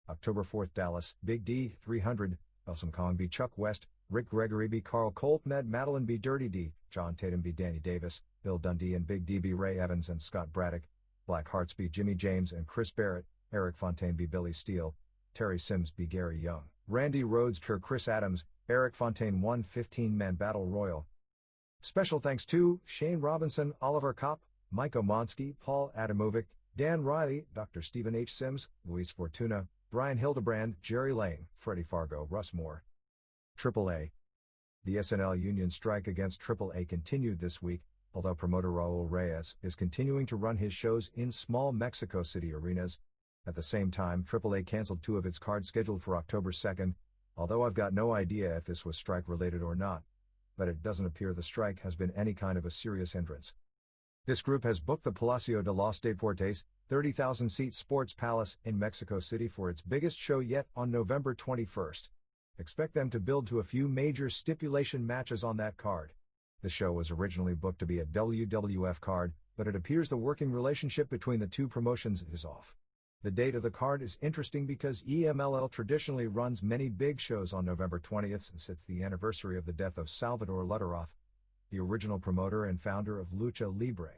October 4th Dallas, Big D, 300, Elson Kong B. Chuck West, Rick Gregory B. Carl Colt Ned Madeline B. Dirty D, John Tatum B. Danny Davis, Bill Dundee and Big D B. Ray Evans and Scott Braddock, Black Hearts B. Jimmy James and Chris Barrett, Eric Fontaine B. Billy Steele, Terry Sims B. Gary Young, Randy Rhodes Kerr Chris Adams, Eric Fontaine 115-man Battle Royal. Special thanks to Shane Robinson, Oliver Kopp, Mike Omonski, Paul Adamovic, Dan Riley, Dr. Stephen H. Sims, Luis Fortuna, Brian Hildebrand, Jerry Lane, Freddie Fargo, Russ Moore. AAA. The SNL union strike against AAA continued this week, although promoter Raul Reyes is continuing to run his shows in small Mexico City arenas. At the same time, AAA canceled 2 of its cards scheduled for October 2nd, although I've got no idea if this was strike-related or not. But it doesn't appear the strike has been any kind of a serious hindrance. This group has booked the Palacio de los Deportes, 30,000-seat sports palace in Mexico City for its biggest show yet on November 21st. Expect them to build to a few major stipulation matches on that card. The show was originally booked to be a WWF card, but it appears the working relationship between the two promotions is off. The date of the card is interesting because EMLL traditionally runs many big shows on November 20th since it's the anniversary of the death of Salvador Luteroth, the original promoter and founder of Lucha Libre.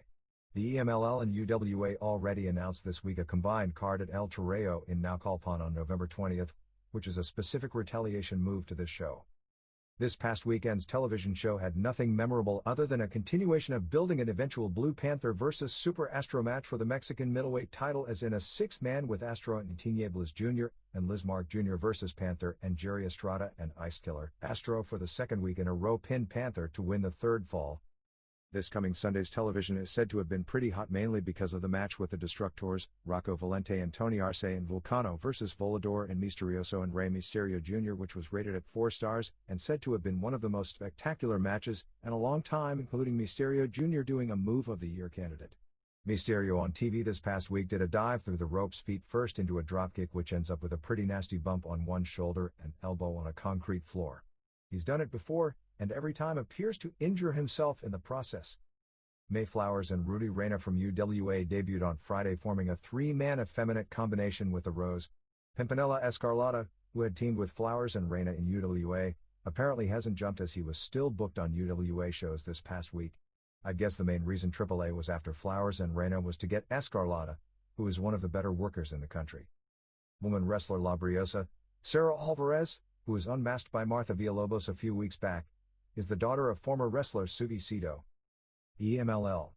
The EMLL and UWA already announced this week a combined card at El Torreo in Naucalpan on November 20th, which is a specific retaliation move to this show. This past weekend's television show had nothing memorable other than a continuation of building an eventual Blue Panther vs. Super Astro match for the Mexican middleweight title, as in a 6-man with Astro and Tinieblas Jr. and Lizmark Jr. vs. Panther and Jerry Estrada and Ice Killer. Astro for the second week in a row pinned Panther to win the third fall. This coming Sunday's television is said to have been pretty hot, mainly because of the match with the Destructors, Rocco Valente and Tony Arce, and Vulcano vs. Volador and Misterioso and Rey Mysterio Jr., which was rated at 4 stars, and said to have been one of the most spectacular matches in a long time, including Mysterio Jr. doing a Move of the Year candidate. Mysterio on TV this past week did a dive through the ropes feet first into a dropkick, which ends up with a pretty nasty bump on one shoulder and elbow on a concrete floor. He's done it before, and every time appears to injure himself in the process. May Flowers and Rudy Reyna from UWA debuted on Friday, forming a 3-man effeminate combination with the Rose. Pimpinella Escarlata, who had teamed with Flowers and Reyna in UWA, apparently hasn't jumped, as he was still booked on UWA shows this past week. I guess the main reason AAA was after Flowers and Reyna was to get Escarlata, who is one of the better workers in the country. Woman wrestler La Briosa, Sarah Alvarez, who was unmasked by Martha Villalobos a few weeks back, is the daughter of former wrestler Sugi Sito. EMLL.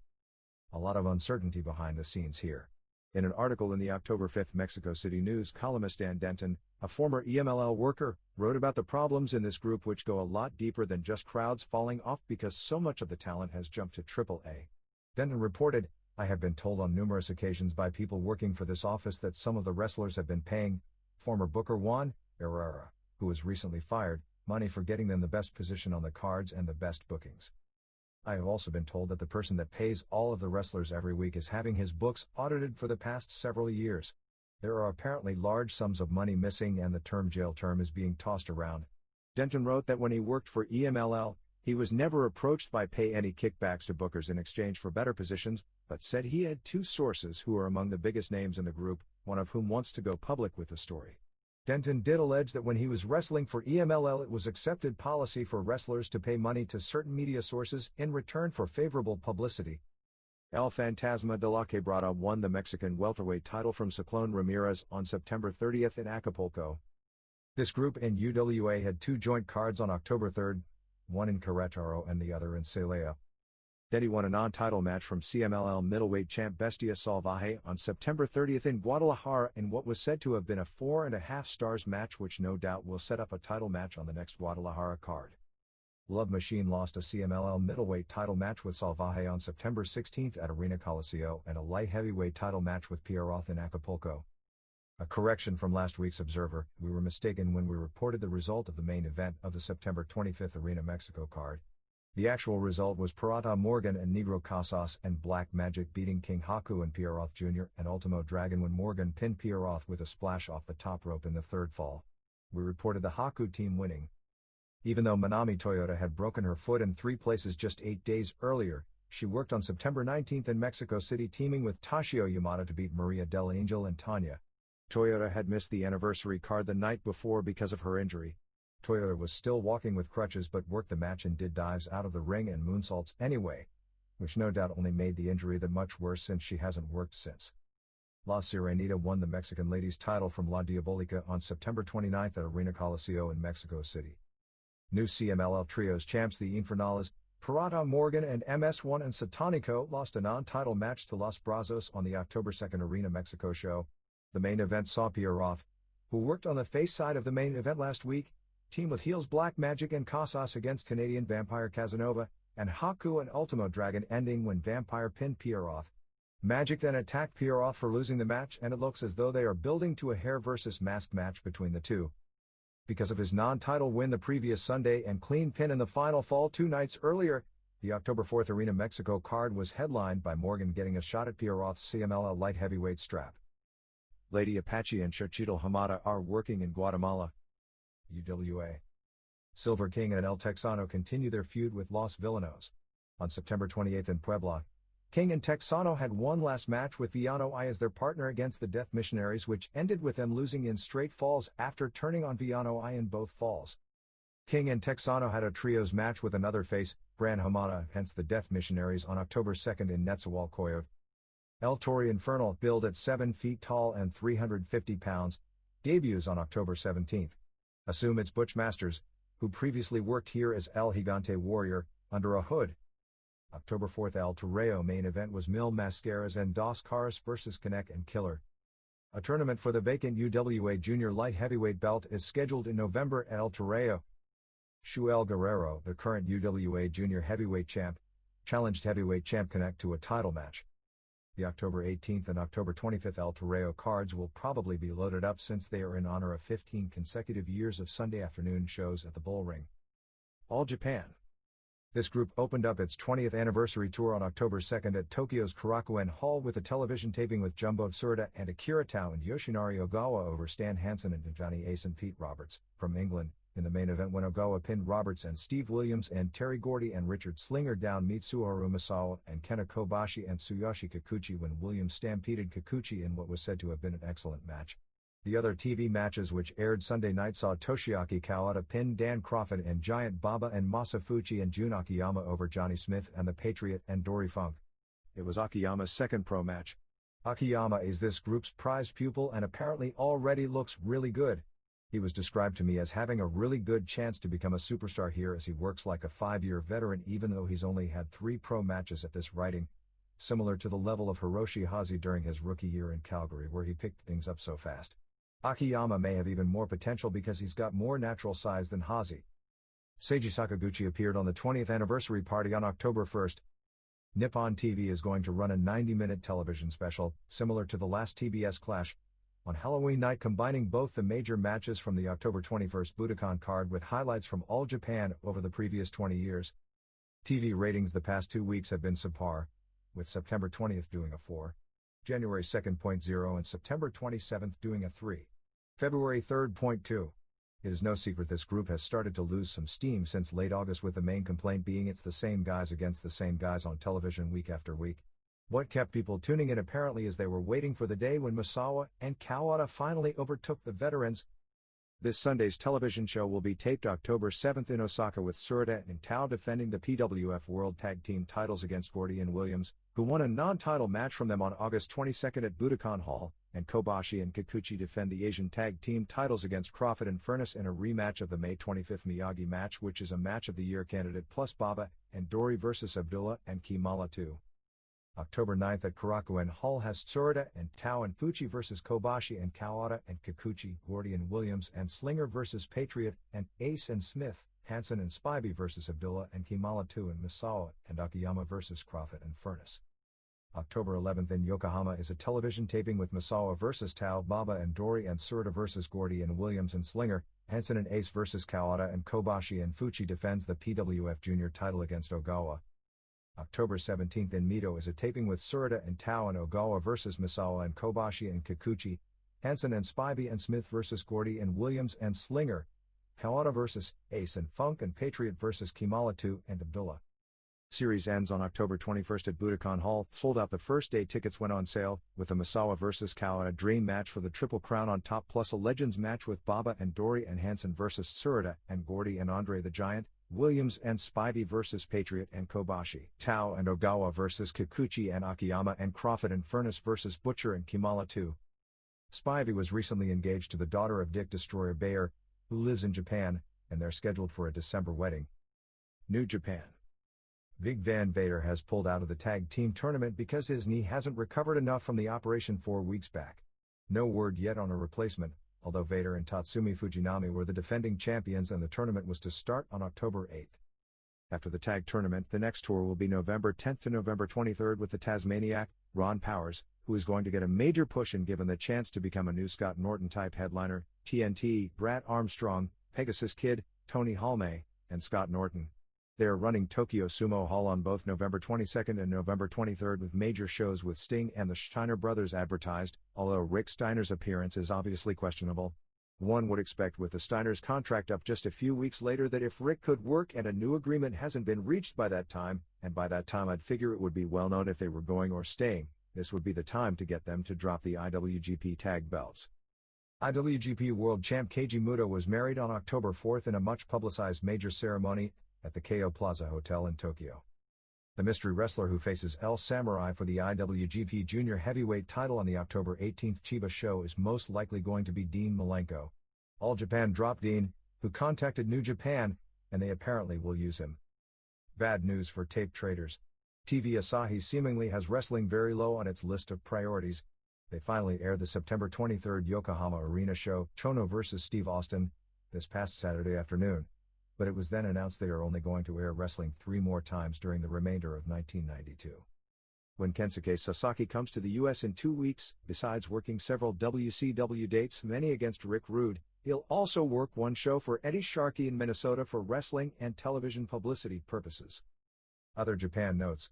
A lot of uncertainty behind the scenes here. In an article in the October 5th Mexico City News, columnist Dan Denton, a former EMLL worker, wrote about the problems in this group, which go a lot deeper than just crowds falling off because so much of the talent has jumped to AAA. Denton reported, "I have been told on numerous occasions by people working for this office that some of the wrestlers have been paying former booker Juan Herrera, who was recently fired, money for getting them the best position on the cards and the best bookings. I have also been told that the person that pays all of the wrestlers every week is having his books audited for the past several years. There are apparently large sums of money missing and the term jail term is being tossed around. Denton wrote that when he worked for EMLL, he was never approached by pay any kickbacks to bookers in exchange for better positions, but said he had two sources who are among the biggest names in the group, one of whom wants to go public with the story. Denton did allege that when he was wrestling for EMLL it was accepted policy for wrestlers to pay money to certain media sources in return for favorable publicity. El Fantasma de la Quebrada won the Mexican welterweight title from Ciclón Ramirez on September 30th in Acapulco. This group in UWA had two joint cards on October 3rd, one in Querétaro and the other in Celaya. Denny won a non-title match from CMLL middleweight champ Bestia Salvaje on September 30th in Guadalajara in what was said to have been a 4.5 stars match which no doubt will set up a title match on the next Guadalajara card. Love Machine lost a CMLL middleweight title match with Salvaje on September 16th at Arena Coliseo and a light heavyweight title match with Pierre Roth in Acapulco. A correction from last week's Observer, we were mistaken when we reported the result of the main event of the September 25th Arena Mexico card. The actual result was Pirata Morgan and Negro Casas and Black Magic beating King Haku and Pierre Roth Jr. and Ultimo Dragon when Morgan pinned Pierre Roth with a splash off the top rope in the third fall. We reported the Haku team winning. Even though Manami Toyota had broken her foot in 3 places just 8 days earlier, she worked on September 19th in Mexico City teaming with Toshio Yamada to beat Maria Del Angel and Tanya. Toyota had missed the anniversary card the night before because of her injury. Toyota was still walking with crutches but worked the match and did dives out of the ring and moonsaults anyway, which no doubt only made the injury that much worse since she hasn't worked since. La Sirenita won the Mexican ladies title from La Diabolica on September 29th at Arena Coliseo in Mexico City. New CMLL Trios champs the Infernales, Pirata Morgan and MS1 and Satanico lost a non-title match to Los Brazos on the October 2nd Arena Mexico show. The main event saw Pierre Roth, who worked on the face side of the main event last week, team with heels Black Magic and Casas against Canadian Vampire Casanova, and Haku and Ultimo Dragon ending when Vampire pinned Pierre Roth. Magic then attacked Pierre Roth for losing the match and it looks as though they are building to a hair versus mask match between the two. Because of his non-title win the previous Sunday and clean pin in the final fall 2 nights earlier, the October 4th Arena Mexico card was headlined by Morgan getting a shot at Pierre Roth's CMLL light heavyweight strap. Lady Apache and Xochitl Hamada are working in Guatemala. UWA. Silver King and El Texano continue their feud with Los Villanos. On September 28th in Puebla, King and Texano had one last match with Villano I as their partner against the Death Missionaries which ended with them losing in straight falls after turning on Villano I in both falls. King and Texano had a trios match with another face, Gran Hamada, hence the Death Missionaries on October 2nd in Netzahualcoyot. El Tori Infernal, billed at 7 feet tall and 350 pounds, debuts on October 17th. Assume it's Butch Masters, who previously worked here as El Gigante Warrior, under a hood. October 4th El Toreo main event was Mil Mascaras and Dos Caras vs. Connect and Killer. A tournament for the vacant UWA Junior Light Heavyweight belt is scheduled in November at El Toreo. Shuel Guerrero, the current UWA Junior Heavyweight champ, challenged Heavyweight champ Connect to a title match. The October 18th and October 25th El Toreo cards will probably be loaded up since they are in honor of 15 consecutive years of Sunday afternoon shows at the Bull Ring. All Japan. This group opened up its 20th anniversary tour on October 2nd at Tokyo's Korakuen Hall with a television taping with Jumbo Tsuruta and Akira Tao and Yoshinari Ogawa over Stan Hansen and Johnny Ace and Pete Roberts, from England, in the main event when Ogawa pinned Roberts and Steve Williams and Terry Gordy and Richard Slinger down Mitsuharu Misawa and Kenta Kobashi and Tsuyoshi Kikuchi when Williams stampeded Kikuchi in what was said to have been an excellent match. The other TV matches which aired Sunday night saw Toshiaki Kawada pin Dan Crawford and Giant Baba and Masafuchi and Jun Akiyama over Johnny Smith and The Patriot and Dory Funk. It was Akiyama's second pro match. Akiyama is this group's prized pupil and apparently already looks really good. He was described to me as having a really good chance to become a superstar here as he works like a 5-year veteran even though he's only had 3 pro matches at this writing, similar to the level of Hiroshi Hazi during his rookie year in Calgary where he picked things up so fast. Akiyama may have even more potential because he's got more natural size than Hazi. Seiji Sakaguchi appeared on the 20th anniversary party on October 1st. Nippon TV is going to run a 90-minute television special, similar to the last TBS Clash, on Halloween night combining both the major matches from the October 21st Budokan card with highlights from All Japan over the previous 20 years. TV ratings the past 2 weeks have been subpar, with September 20th doing a 4, January 2nd 0.0 and September 27th doing a 3. February 3rd 0.2. It is no secret this group has started to lose some steam since late August, with the main complaint being it's the same guys against the same guys on television week after week. What kept people tuning in apparently is they were waiting for the day when Misawa and Kawada finally overtook the veterans. This Sunday's television show will be taped October 7th in Osaka, with Tsuruta and Tao defending the PWF World Tag Team titles against Gordy and Williams, who won a non-title match from them on August 22nd at Budokan Hall, and Kobashi and Kikuchi defend the Asian Tag Team titles against Crawford and Furnace in a rematch of the May 25th Miyagi match, which is a Match of the Year candidate, plus Baba and Dori vs. Abdullah and Kimala 2. October 9th at Korakuen Hall has Tsuruta and Tao and Fuchi vs. Kobashi and Kawada and Kikuchi, Gordy and Williams and Slinger vs. Patriot, and Ace and Smith, Hansen and Spivey vs. Abdullah and Kimala 2, and Misawa and Akiyama vs. Crawford and Furnace. October 11th in Yokohama is a television taping with Misawa vs. Tao, Baba and Dori, and Tsuruta vs. Gordy and Williams and Slinger, Hansen and Ace vs. Kawada, and Kobashi and Fuchi defends the PWF Junior title against Ogawa. October 17th in Mito is a taping with Tsuruta and Tao and Ogawa vs. Misawa and Kobashi and Kikuchi, Hansen and Spivey and Smith vs. Gordy and Williams and Slinger, Kawada vs. Ace and Funk, and Patriot vs. Kimala 2 and Abdullah. Series ends on October 21st at Budokan Hall. Sold out the first day tickets went on sale, with a Misawa vs. Kawada dream match for the Triple Crown on top, plus a Legends match with Baba and Dori and Hansen vs. Tsuruta and Gordy and Andre the Giant, Williams and Spivey vs. Patriot and Kobashi, Tao and Ogawa vs. Kikuchi and Akiyama, and Crawford and Furnace vs. Butcher and Kimala 2. Spivey was recently engaged to the daughter of Dick Destroyer Bayer, who lives in Japan, and they're scheduled for a December wedding. New Japan. Big Van Vader has pulled out of the tag team tournament because his knee hasn't recovered enough from the operation 4 weeks back. No word yet on a replacement, although Vader and Tatsumi Fujinami were the defending champions and the tournament was to start on October 8th. After the tag tournament, the next tour will be November 10th to November 23rd with the Tasmaniac, Ron Powers, who is going to get a major push and given the chance to become a new Scott Norton-type headliner, TNT, Brad Armstrong, Pegasus Kid, Tony Halme, and Scott Norton. They are running Tokyo Sumo Hall on both November 22nd and November 23rd, with major shows with Sting and the Steiner brothers advertised, although Rick Steiner's appearance is obviously questionable. One would expect, with the Steiners' contract up just a few weeks later, that if Rick could work and a new agreement hasn't been reached by that time, and by that time I'd figure it would be well known if they were going or staying, this would be the time to get them to drop the IWGP tag belts. IWGP World Champ Keiji Muto was married on October 4th in a much-publicized major ceremony at the Keio Plaza Hotel in Tokyo. The mystery wrestler who faces El Samurai for the IWGP Junior Heavyweight title on the October 18th Chiba show is most likely going to be Dean Malenko. All Japan dropped Dean, who contacted New Japan, and they apparently will use him. Bad news for tape traders. TV Asahi seemingly has wrestling very low on its list of priorities. They finally aired the September 23rd Yokohama Arena show, Chono vs. Steve Austin, this past Saturday afternoon. But it was then announced they are only going to air wrestling 3 more times during the remainder of 1992. When Kensuke Sasaki comes to the US in 2 weeks, besides working several WCW dates, many against Rick Rude, he'll also work one show for Eddie Sharkey in Minnesota for wrestling and television publicity purposes. Other Japan notes.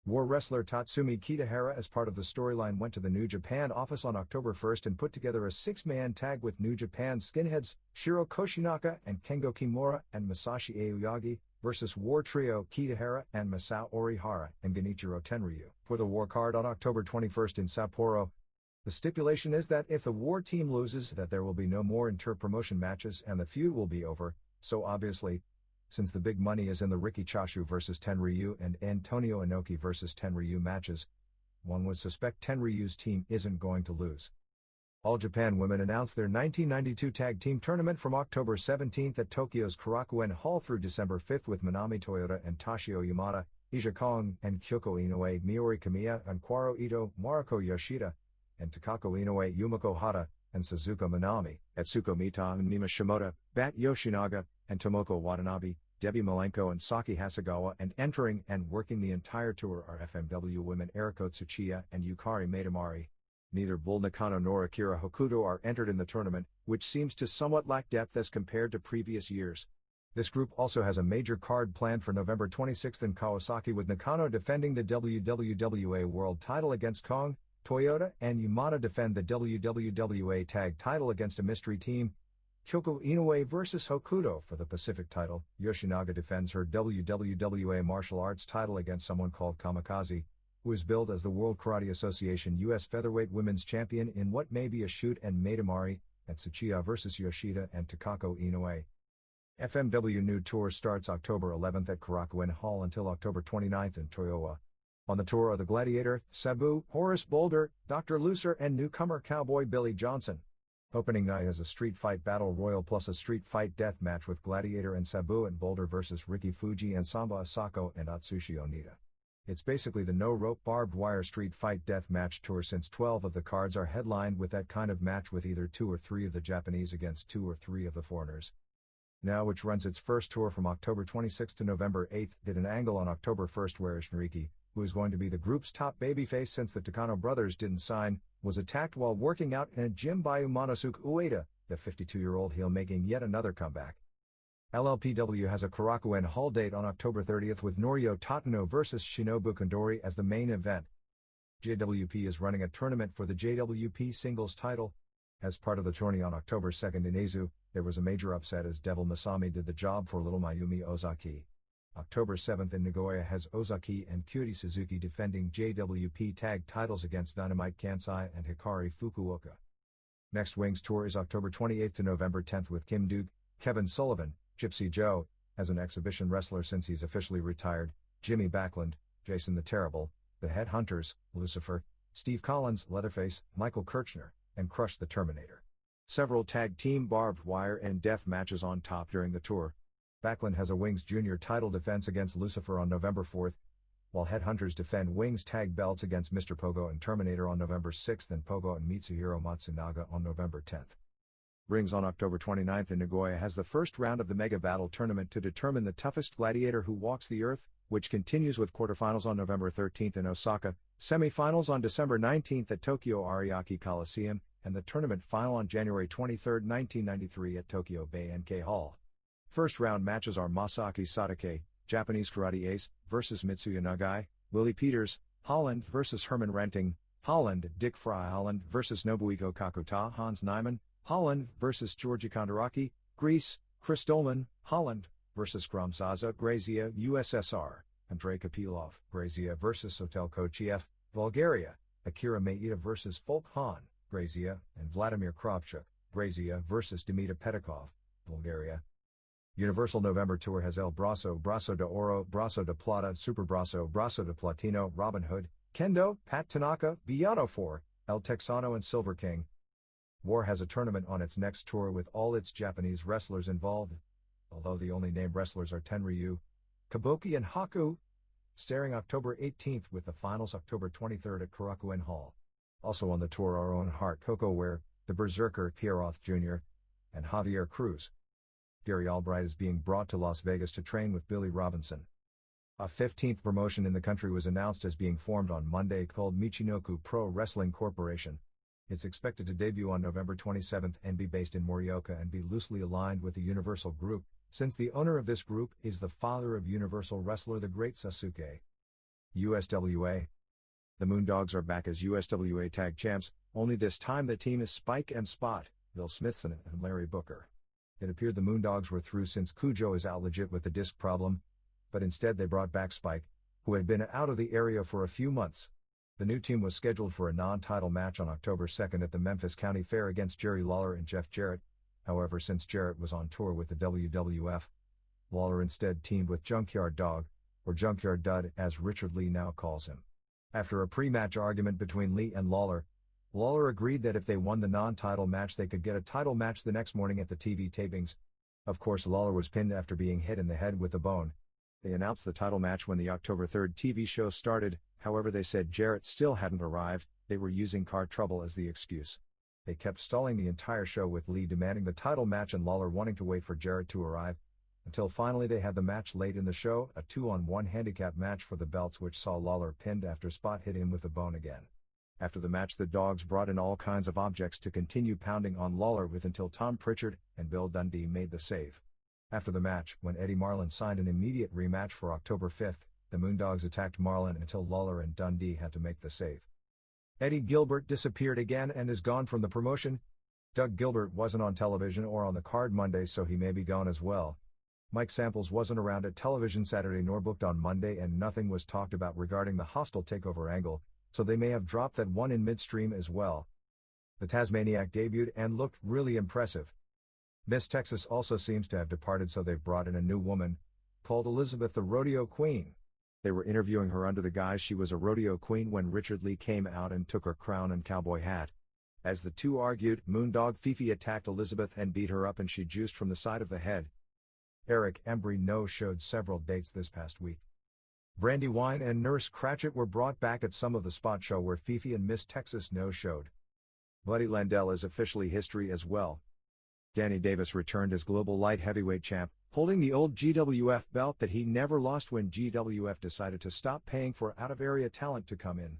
War wrestler Tatsumi Kitahara, as part of the storyline, went to the New Japan office on October 1st and put together a 6-man tag with New Japan skinheads Shiro Koshinaka and Kengo Kimura and Masashi Aoyagi versus War Trio Kitahara and Masao Orihara and Genichiro Tenryu for the War card on October 21st in Sapporo. The stipulation is that if the War team loses, that there will be no more inter-promotion matches and the feud will be over, so obviously, since the big money is in the Riki Choshu vs. Tenryu and Antonio Inoki vs. Tenryu matches, one would suspect Tenryu's team isn't going to lose. All Japan Women announced their 1992 Tag Team Tournament from October 17th at Tokyo's Korakuen Hall through December 5th with Manami Toyota and Toshio Yamada, Ija Kong and Kyoko Inoue, Miori Kamiya and Kwaro Ito, Mariko Yoshida, and Takako Inoue, Yumiko Hata, and Suzuka Minami, Etsuko Mita and Mima Shimoda, Bat Yoshinaga, and Tomoko Watanabe, Debbie Malenko and Saki Hasegawa, and entering and working the entire tour are FMW women Eriko Tsuchiya and Yukari Maedamari. Neither Bull Nakano nor Akira Hokuto are entered in the tournament, which seems to somewhat lack depth as compared to previous years. This group also has a major card planned for November 26 in Kawasaki, with Nakano defending the WWWA World title against Kong, Toyota and Yamada defend the WWWA Tag title against a mystery team, Kyoko Inoue vs Hokuto for the Pacific title. Yoshinaga defends her WWWA Martial Arts title against someone called Kamikaze, who is billed as the World Karate Association U.S. Featherweight Women's Champion in what may be a shoot, and Maidamari, and Tsuchiya vs Yoshida and Takako Inoue. FMW New Tour starts October 11 at Korakuen Hall until October 29 in Toyowa. On the tour are the Gladiator, Sabu, Horace Boulder, Dr. Lucer and newcomer Cowboy Billy Johnson. Opening night is a street fight battle royal plus a street fight death match with Gladiator and Sabu and Boulder versus Ricky Fuji and Samba Asako and Atsushi Onita. It's basically the no-rope barbed wire street fight death match tour, since 12 of the cards are headlined with that kind of match, with either 2 or 3 of the Japanese against 2 or 3 of the foreigners. Now, which runs its first tour from October 26 to November 8, did an angle on October 1 where Ishinriki, who is going to be the group's top babyface since the Takano brothers didn't sign, was attacked while working out in a gym by Umanosuke Ueda, the 52-year-old heel, making yet another comeback. LLPW has a Korakuen Hall date on October 30 with Norio Tatano vs Shinobu Kondori as the main event. JWP is running a tournament for the JWP singles title. As part of the tourney on October 2 in Izu, there was a major upset as Devil Masami did the job for Little Mayumi Ozaki. October 7 in Nagoya has Ozaki and Kyuri Suzuki defending JWP tag titles against Dynamite Kansai and Hikari Fukuoka. Next Wings tour is October 28 to November 10 with Kim Duke, Kevin Sullivan, Gypsy Joe, as an exhibition wrestler since he's officially retired, Jimmy Backlund, Jason the Terrible, the Headhunters, Lucifer, Steve Collins, Leatherface, Michael Kirchner, and Crush the Terminator. Several tag team barbed wire and death matches on top during the tour. Backlund has a Wings Junior title defense against Lucifer on November 4, while Headhunters defend Wings tag belts against Mr. Pogo and Terminator on November 6 and Pogo and Mitsuhiro Matsunaga on November 10. Rings on October 29 in Nagoya has the first round of the Mega Battle Tournament to determine the toughest gladiator who walks the earth, which continues with quarterfinals on November 13 in Osaka, semifinals on December 19 at Tokyo Ariake Coliseum, and the tournament final on January 23, 1993 at Tokyo Bay NK Hall. First round matches are Masaki Satake, Japanese karate ace, versus Mitsuya Nagai, Willie Peters, Holland versus Herman Renting, Holland, Dick Fry, Holland versus Nobuhiko Kakuta, Hans Nyman, Holland versus Georgi Kondaraki, Greece, Chris Dolman, Holland versus Kramzaza, Grazia, USSR, Andrei Kapilov, Grazia versus Sotel Kochiev, Bulgaria, Akira Maeda versus Folk Han, Grazia, and Vladimir Kravchuk, Grazia versus Dimitar Petikov, Bulgaria. Universal November Tour has El Brazo, Brazo de Oro, Brazo de Plata, Super Brazo, Brazo de Platino, Robin Hood, Kendo, Pat Tanaka, Villano 4, El Texano and Silver King. War has a tournament on its next tour with all its Japanese wrestlers involved, although the only named wrestlers are Tenryu, Kabuki and Haku, starting October 18 with the finals October 23 at Korakuen Hall. Also on the tour are Owen Hart, Coco Ware, the Berserker Pierroth Jr., and Javier Cruz. Gary Albright is being brought to Las Vegas to train with Billy Robinson. A 15th promotion in the country was announced as being formed on Monday called Michinoku Pro Wrestling Corporation. It's expected to debut on November 27 and be based in Morioka and be loosely aligned with the Universal Group, since the owner of this group is the father of Universal wrestler the Great Sasuke. USWA. The Moondogs are back as USWA Tag Champs, only this time the team is Spike and Spot, Bill Smithson and Larry Booker. It appeared the Moondogs were through since Cujo is out legit with the disc problem, but instead they brought back Spike, who had been out of the area for a few months. The new team was scheduled for a non-title match on October 2 at the Memphis County Fair against Jerry Lawler and Jeff Jarrett. However, since Jarrett was on tour with the WWF, Lawler instead teamed with Junkyard Dog, or Junkyard Dud as Richard Lee now calls him. After a pre-match argument between Lee and Lawler agreed that if they won the non-title match they could get a title match the next morning at the TV tapings. Of course, Lawler was pinned after being hit in the head with a bone. They announced the title match when the October 3 TV show started, however they said Jarrett still hadn't arrived, they were using car trouble as the excuse. They kept stalling the entire show with Lee demanding the title match and Lawler wanting to wait for Jarrett to arrive, until finally they had the match late in the show, a 2-on-1 handicap match for the belts which saw Lawler pinned after Spot hit him with a bone again. After the match the Dogs brought in all kinds of objects to continue pounding on Lawler with until Tom Pritchard and Bill Dundee made the save. After the match, when Eddie Marlin signed an immediate rematch for October 5th, the Moondogs attacked Marlin until Lawler and Dundee had to make the save. Eddie Gilbert disappeared again and is gone from the promotion. Doug Gilbert wasn't on television or on the card Monday, so he may be gone as well. Mike Samples wasn't around at television Saturday nor booked on Monday, and nothing was talked about regarding the hostile takeover angle, so they may have dropped that one in midstream as well. The Tasmaniac debuted and looked really impressive. Miss Texas also seems to have departed, so they've brought in a new woman, called Elizabeth the Rodeo Queen. They were interviewing her under the guise she was a rodeo queen when Richard Lee came out and took her crown and cowboy hat. As the two argued, Moondog Fifi attacked Elizabeth and beat her up, and she juiced from the side of the head. Eric Embry no-showed several dates this past week. Brandywine and Nurse Cratchit were brought back at some of the spot show where Fifi and Miss Texas no-showed. Buddy Landell is officially history as well. Danny Davis returned as global light heavyweight champ, holding the old GWF belt that he never lost when GWF decided to stop paying for out-of-area talent to come in.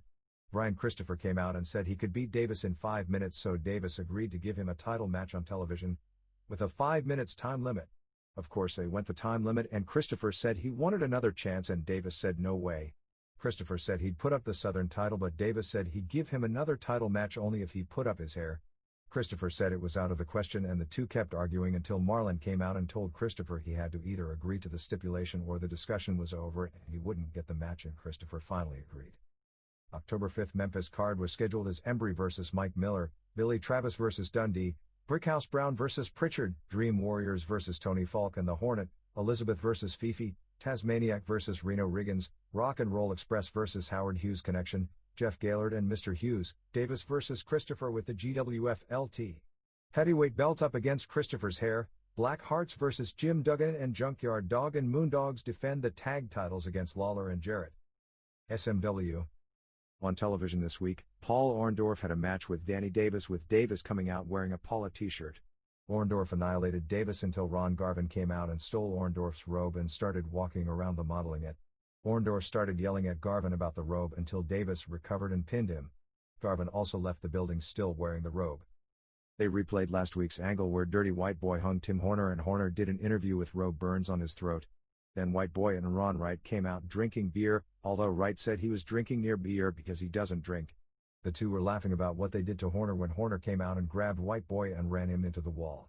Brian Christopher came out and said he could beat Davis in 5 minutes, so Davis agreed to give him a title match on television, with a 5 minutes time limit. Of course they went the time limit, and Christopher said he wanted another chance, and Davis said no way. Christopher said he'd put up the Southern title, but Davis said he'd give him another title match only if he put up his hair. Christopher said it was out of the question, and the two kept arguing until Marlin came out and told Christopher he had to either agree to the stipulation or the discussion was over and he wouldn't get the match, and Christopher finally agreed. October 5th Memphis card was scheduled as Embry vs. Mike Miller, Billy Travis vs. Dundee, Brickhouse Brown vs. Pritchard, Dream Warriors vs. Tony Falk and the Hornet, Elizabeth vs. Fifi, Tasmaniac vs. Reno Riggins, Rock and Roll Express vs. Howard Hughes Connection, Jeff Gaylord and Mr. Hughes, Davis vs. Christopher with the GWF LT heavyweight belt up against Christopher's hair, Black Hearts vs. Jim Duggan and Junkyard Dog and Moondogs defend the tag titles against Lawler and Jarrett. SMW. On television this week, Paul Orndorff had a match with Danny Davis, with Davis coming out wearing a Paula t-shirt. Orndorff annihilated Davis until Ron Garvin came out and stole Orndorff's robe and started walking around the modeling it. Orndorff started yelling at Garvin about the robe until Davis recovered and pinned him. Garvin also left the building still wearing the robe. They replayed last week's angle where Dirty White Boy hung Tim Horner, and Horner did an interview with robe burns on his throat. Then White Boy and Ron Wright came out drinking beer, although Wright said he was drinking near beer because he doesn't drink. The two were laughing about what they did to Horner when Horner came out and grabbed White Boy and ran him into the wall.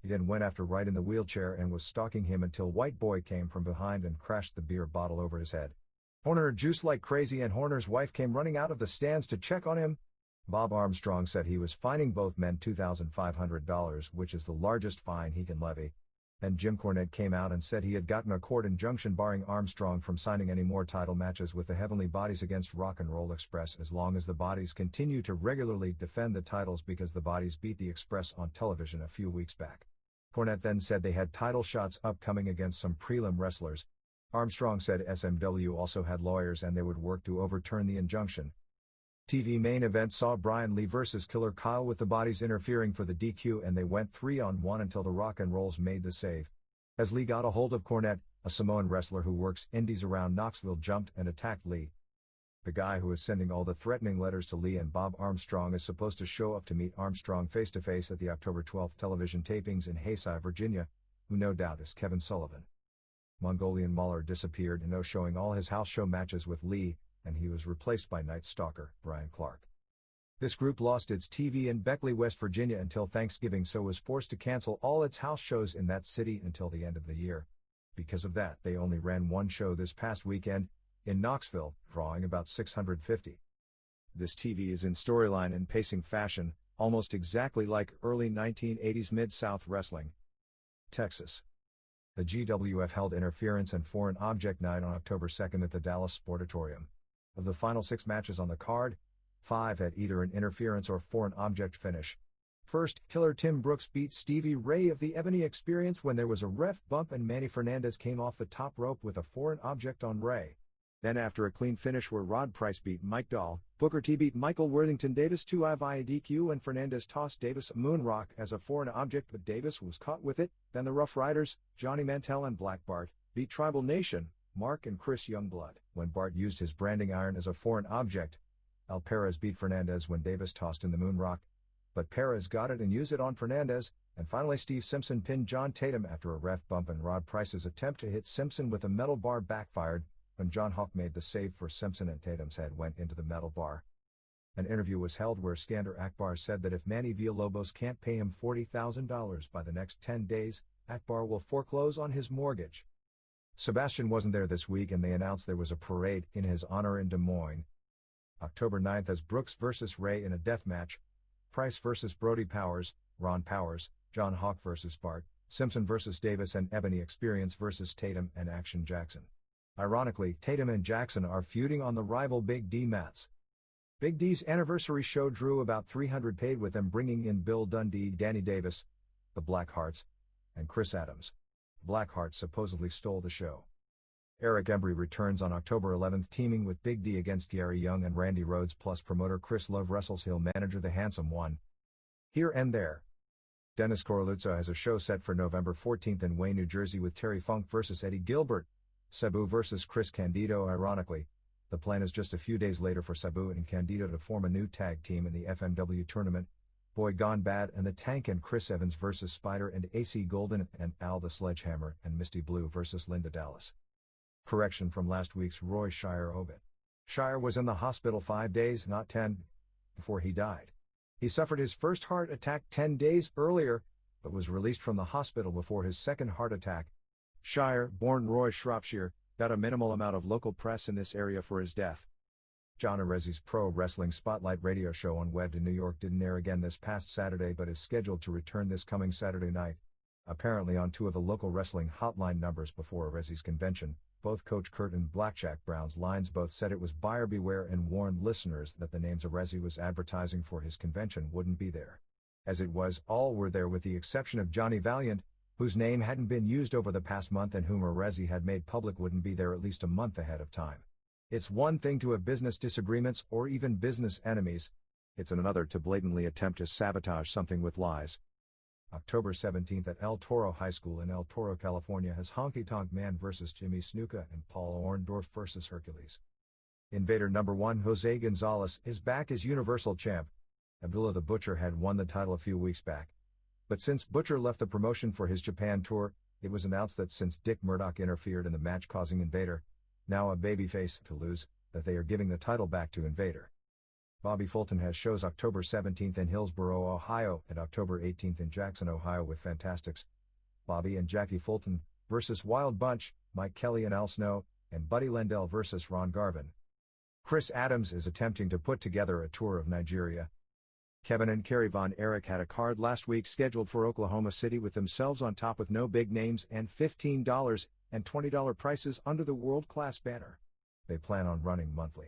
He then went after Wright in the wheelchair and was stalking him until White Boy came from behind and crashed the beer bottle over his head. Horner juiced like crazy, and Horner's wife came running out of the stands to check on him. Bob Armstrong said he was fining both men $2,500, which is the largest fine he can levy. Then Jim Cornette came out and said he had gotten a court injunction barring Armstrong from signing any more title matches with the Heavenly Bodies against Rock and Roll Express as long as the Bodies continue to regularly defend the titles, because the Bodies beat the Express on television a few weeks back. Cornette then said they had title shots upcoming against some prelim wrestlers. Armstrong said SMW also had lawyers and they would work to overturn the injunction. TV main event saw Brian Lee vs. Killer Kyle, with the Bodies interfering for the DQ, and they went 3-on-1 until the Rock and Rolls made the save. As Lee got a hold of Cornette, a Samoan wrestler who works indies around Knoxville jumped and attacked Lee. The guy who is sending all the threatening letters to Lee and Bob Armstrong is supposed to show up to meet Armstrong face-to-face at the October 12th television tapings in Hayside, Virginia, who no doubt is Kevin Sullivan. Mongolian Mauler disappeared in showing all his house show matches with Lee, and he was replaced by Night Stalker, Brian Clark. This group lost its TV in Beckley, West Virginia until Thanksgiving, so was forced to cancel all its house shows in that city until the end of the year. Because of that, they only ran one show this past weekend, in Knoxville, drawing about 650. This TV is in storyline and pacing fashion, almost exactly like early 1980s Mid-South wrestling. Texas. The GWF held Interference and Foreign Object Night on October 2nd at the Dallas Sportatorium. Of the final 6 matches on the card, 5 had either an interference or foreign object finish. First, Killer Tim Brooks beat Stevie Ray of the Ebony Experience when there was a ref bump and Manny Fernandez came off the top rope with a foreign object on Ray. Then after a clean finish where Rod Price beat Mike Dahl, Booker T beat Michael Worthington Davis 2 via DQ, and Fernandez tossed Davis a moonrock as a foreign object, but Davis was caught with it. Then the Rough Riders, Johnny Mantell and Black Bart, beat Tribal Nation, Mark and Chris Youngblood, when Bart used his branding iron as a foreign object. Al Perez beat Fernandez when Davis tossed in the moonrock, but Perez got it and used it on Fernandez. And finally, Steve Simpson pinned John Tatum after a ref bump, and Rod Price's attempt to hit Simpson with a metal bar backfired when John Hawk made the save for Simpson and Tatum's head went into the metal bar. An interview was held where Skander Akbar said that if Manny Villalobos can't pay him $40,000 by the next 10 days, Akbar will foreclose on his mortgage. Sebastian wasn't there this week, and they announced there was a parade in his honor in Des Moines. October 9th as Brooks vs. Ray in a death match, Price vs. Brody Powers, Ron Powers, John Hawk vs. Bart, Simpson vs. Davis, and Ebony Experience vs. Tatum and Action Jackson. Ironically, Tatum and Jackson are feuding on the rival Big D mats. Big D's anniversary show drew about 300 paid, with them bringing in Bill Dundee, Danny Davis, the Blackhearts, and Chris Adams. Blackheart supposedly stole the show. Eric Embry returns on October 11th, teaming with Big D against Gary Young and Randy Rhoads, plus promoter Chris Love wrestles Hill manager The Handsome One. Here and there. Dennis Coralluzzo has a show set for November 14th in Wayne, New Jersey, with Terry Funk vs. Eddie Gilbert, Sabu vs. Chris Candido. Ironically, the plan is just a few days later for Sabu and Candido to form a new tag team in the FMW tournament, Boy Gone Bad and the Tank and Chris Evans vs. Spider and AC Golden and Al the Sledgehammer and Misty Blue vs. Linda Dallas. Correction from last week's Roy Shire obit. Shire was in the hospital 5 days, not 10, before he died. He suffered his first heart attack 10 days earlier, but was released from the hospital before his second heart attack. Shire, born Roy Shropshire, got a minimal amount of local press in this area for his death. John Arezzi's Pro Wrestling Spotlight radio show on Web in New York didn't air again this past Saturday, but is scheduled to return this coming Saturday night. Apparently on 2 of the local wrestling hotline numbers before Arezzi's convention, both Coach Kurt and Blackjack Brown's lines both said it was buyer beware and warned listeners that the names Arezzi was advertising for his convention wouldn't be there. As it was, all were there with the exception of Johnny Valiant, whose name hadn't been used over the past month and whom Arezzi had made public wouldn't be there at least a month ahead of time. It's one thing to have business disagreements or even business enemies. It's another to blatantly attempt to sabotage something with lies. October 17th at El Toro High School in El Toro, California has Honky Tonk Man vs. Jimmy Snuka and Paul Orndorff vs. Hercules. Invader number 1 Jose Gonzalez is back as Universal Champ. Abdullah the Butcher had won the title a few weeks back. But since Butcher left the promotion for his Japan tour, it was announced that since Dick Murdoch interfered in the match causing Invader, now a babyface, to lose, that they are giving the title back to Invader. Bobby Fulton has shows October 17th in Hillsboro, Ohio, and October 18th in Jackson, Ohio with Fantastics, Bobby and Jackie Fulton vs. Wild Bunch, Mike Kelly and Al Snow, and Buddy Lendell vs. Ron Garvin. Chris Adams is attempting to put together a tour of Nigeria. Kevin and Kerry Von Erich had a card last week scheduled for Oklahoma City with themselves on top with no big names and $15 and $20 prices under the World Class banner. They plan on running monthly.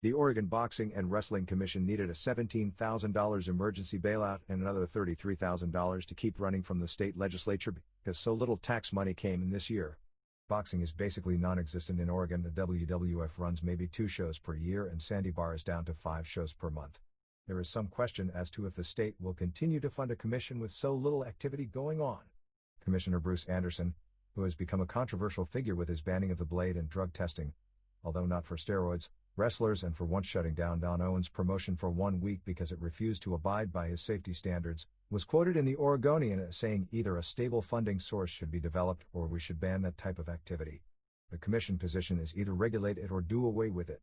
The Oregon Boxing and Wrestling Commission needed a $17,000 emergency bailout and another $33,000 to keep running from the state legislature because so little tax money came in this year. Boxing is basically non-existent in Oregon. The WWF runs maybe 2 shows per year and Sandy Bar is down to 5 shows per month. There is some question as to if the state will continue to fund a commission with so little activity going on. Commissioner Bruce Anderson, who has become a controversial figure with his banning of the blade and drug testing, although not for steroids, wrestlers, and for once shutting down Don Owens' promotion for 1 week because it refused to abide by his safety standards, was quoted in the Oregonian as saying either a stable funding source should be developed or we should ban that type of activity. The commission position is either regulate it or do away with it.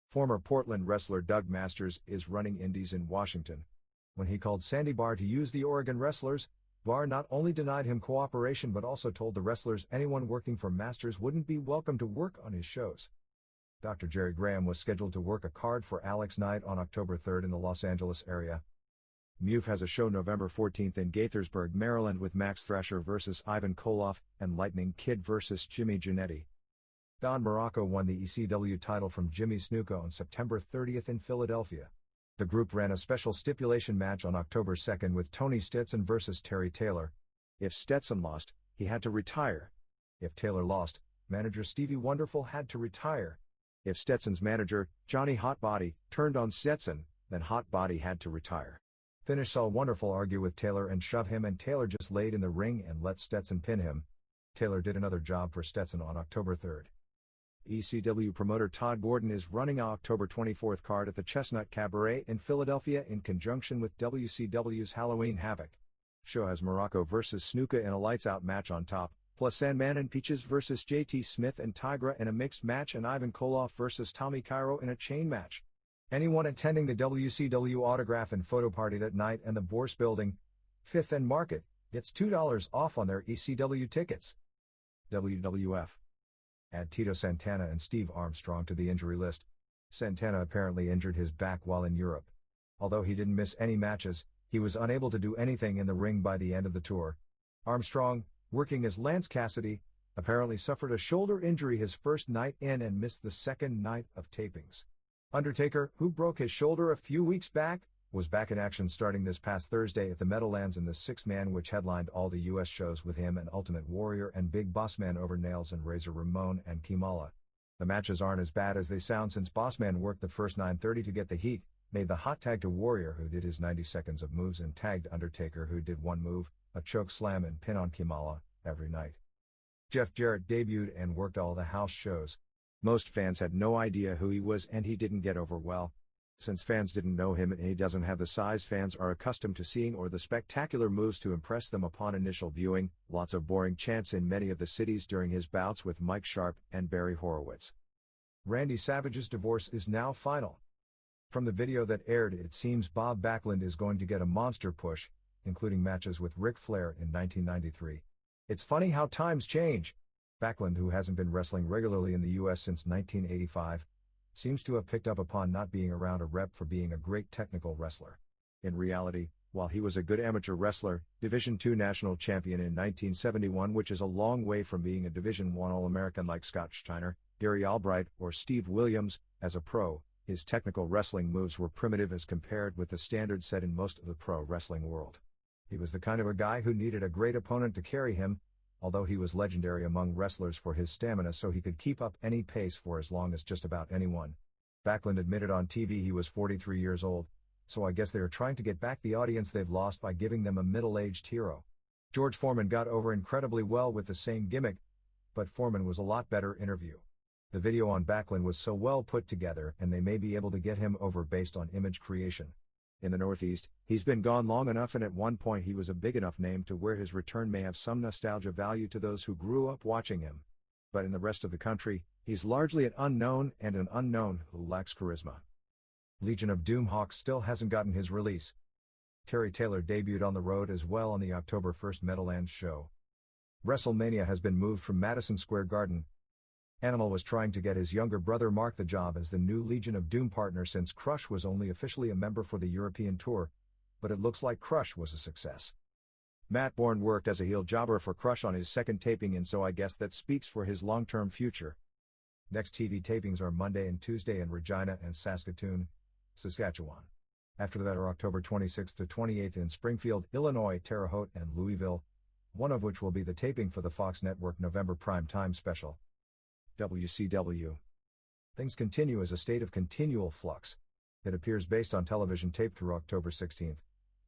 Former Portland wrestler Doug Masters is running indies in Washington. When he called Sandy Bar to use the Oregon wrestlers, Bar not only denied him cooperation but also told the wrestlers anyone working for Masters wouldn't be welcome to work on his shows. Dr. Jerry Graham was scheduled to work a card for Alex Knight on October 3rd in the Los Angeles area. MUF has a show November 14th in Gaithersburg, Maryland with Max Thrasher vs. Ivan Koloff and Lightning Kid vs. Jimmy Giannetti. Don Morocco won the ECW title from Jimmy Snuka on September 30th in Philadelphia. The group ran a special stipulation match on October 2nd with Tony Stetson vs. Terry Taylor. If Stetson lost, he had to retire. If Taylor lost, manager Stevie Wonderful had to retire. If Stetson's manager, Johnny Hotbody, turned on Stetson, then Hotbody had to retire. Finish saw Wonderful argue with Taylor and shove him, and Taylor just laid in the ring and let Stetson pin him. Taylor did another job for Stetson on October 3rd. ECW promoter Todd Gordon is running an October 24th card at the Chestnut Cabaret in Philadelphia in conjunction with WCW's Halloween Havoc. Show has Morocco vs Snuka in a lights-out match on top, plus Sandman and Peaches vs JT Smith and Tigra in a mixed match, and Ivan Koloff vs Tommy Cairo in a chain match. Anyone attending the WCW autograph and photo party that night in the Bourse Building, 5th and Market, gets $2 off on their ECW tickets. WWF. Add Tito Santana and Steve Armstrong to the injury list. Santana apparently injured his back while in Europe. Although he didn't miss any matches, he was unable to do anything in the ring by the end of the tour. Armstrong, working as Lance Cassidy, apparently suffered a shoulder injury his first night in and missed the second night of tapings. Undertaker, who broke his shoulder a few weeks back, was back in action starting this past Thursday at the Meadowlands in the six-man which headlined all the US shows with him and Ultimate Warrior and Big Boss Man over Nails and Razor Ramon and Kimala. The matches aren't as bad as they sound since Bossman worked the first 9:30 to get the heat, made the hot tag to Warrior who did his 90 seconds of moves and tagged Undertaker who did one move, a choke slam and pin on Kimala, every night. Jeff Jarrett debuted and worked all the house shows. Most fans had no idea who he was and he didn't get over well. Since fans didn't know him and he doesn't have the size fans are accustomed to seeing or the spectacular moves to impress them upon initial viewing, lots of boring chants in many of the cities during his bouts with Mike Sharp and Barry Horowitz. Randy Savage's divorce is now final. From the video that aired, it seems Bob Backlund is going to get a monster push, including matches with Ric Flair in 1993. It's funny how times change. Backlund, who hasn't been wrestling regularly in the US since 1985, seems to have picked up upon not being around a rep for being a great technical wrestler. In reality, while he was a good amateur wrestler, Division II national champion in 1971, which is a long way from being a Division I All-American like Scott Steiner, Gary Albright, or Steve Williams, as a pro, his technical wrestling moves were primitive as compared with the standards set in most of the pro wrestling world. He was the kind of a guy who needed a great opponent to carry him, although he was legendary among wrestlers for his stamina so he could keep up any pace for as long as just about anyone. Backlund admitted on TV he was 43 years old, so I guess they are trying to get back the audience they've lost by giving them a middle-aged hero. George Foreman got over incredibly well with the same gimmick, but Foreman was a lot better interview. The video on Backlund was so well put together and they may be able to get him over based on image creation. In the Northeast, he's been gone long enough and at one point he was a big enough name to where his return may have some nostalgia value to those who grew up watching him. But in the rest of the country, he's largely an unknown and an unknown who lacks charisma. Legion of Doom Hawk still hasn't gotten his release. Terry Taylor debuted on the road as well on the October 1st Meadowlands show. WrestleMania has been moved from Madison Square Garden. Animal was trying to get his younger brother Mark the job as the new Legion of Doom partner since Crush was only officially a member for the European tour, but it looks like Crush was a success. Matt Bourne worked as a heel jobber for Crush on his second taping and so I guess that speaks for his long-term future. Next TV tapings are Monday and Tuesday in Regina and Saskatoon, Saskatchewan. After that are October 26th to 28th in Springfield, Illinois, Terre Haute and Louisville, one of which will be the taping for the Fox Network November prime time special. WCW. Things continue as a state of continual flux. It appears based on television tape through October 16th,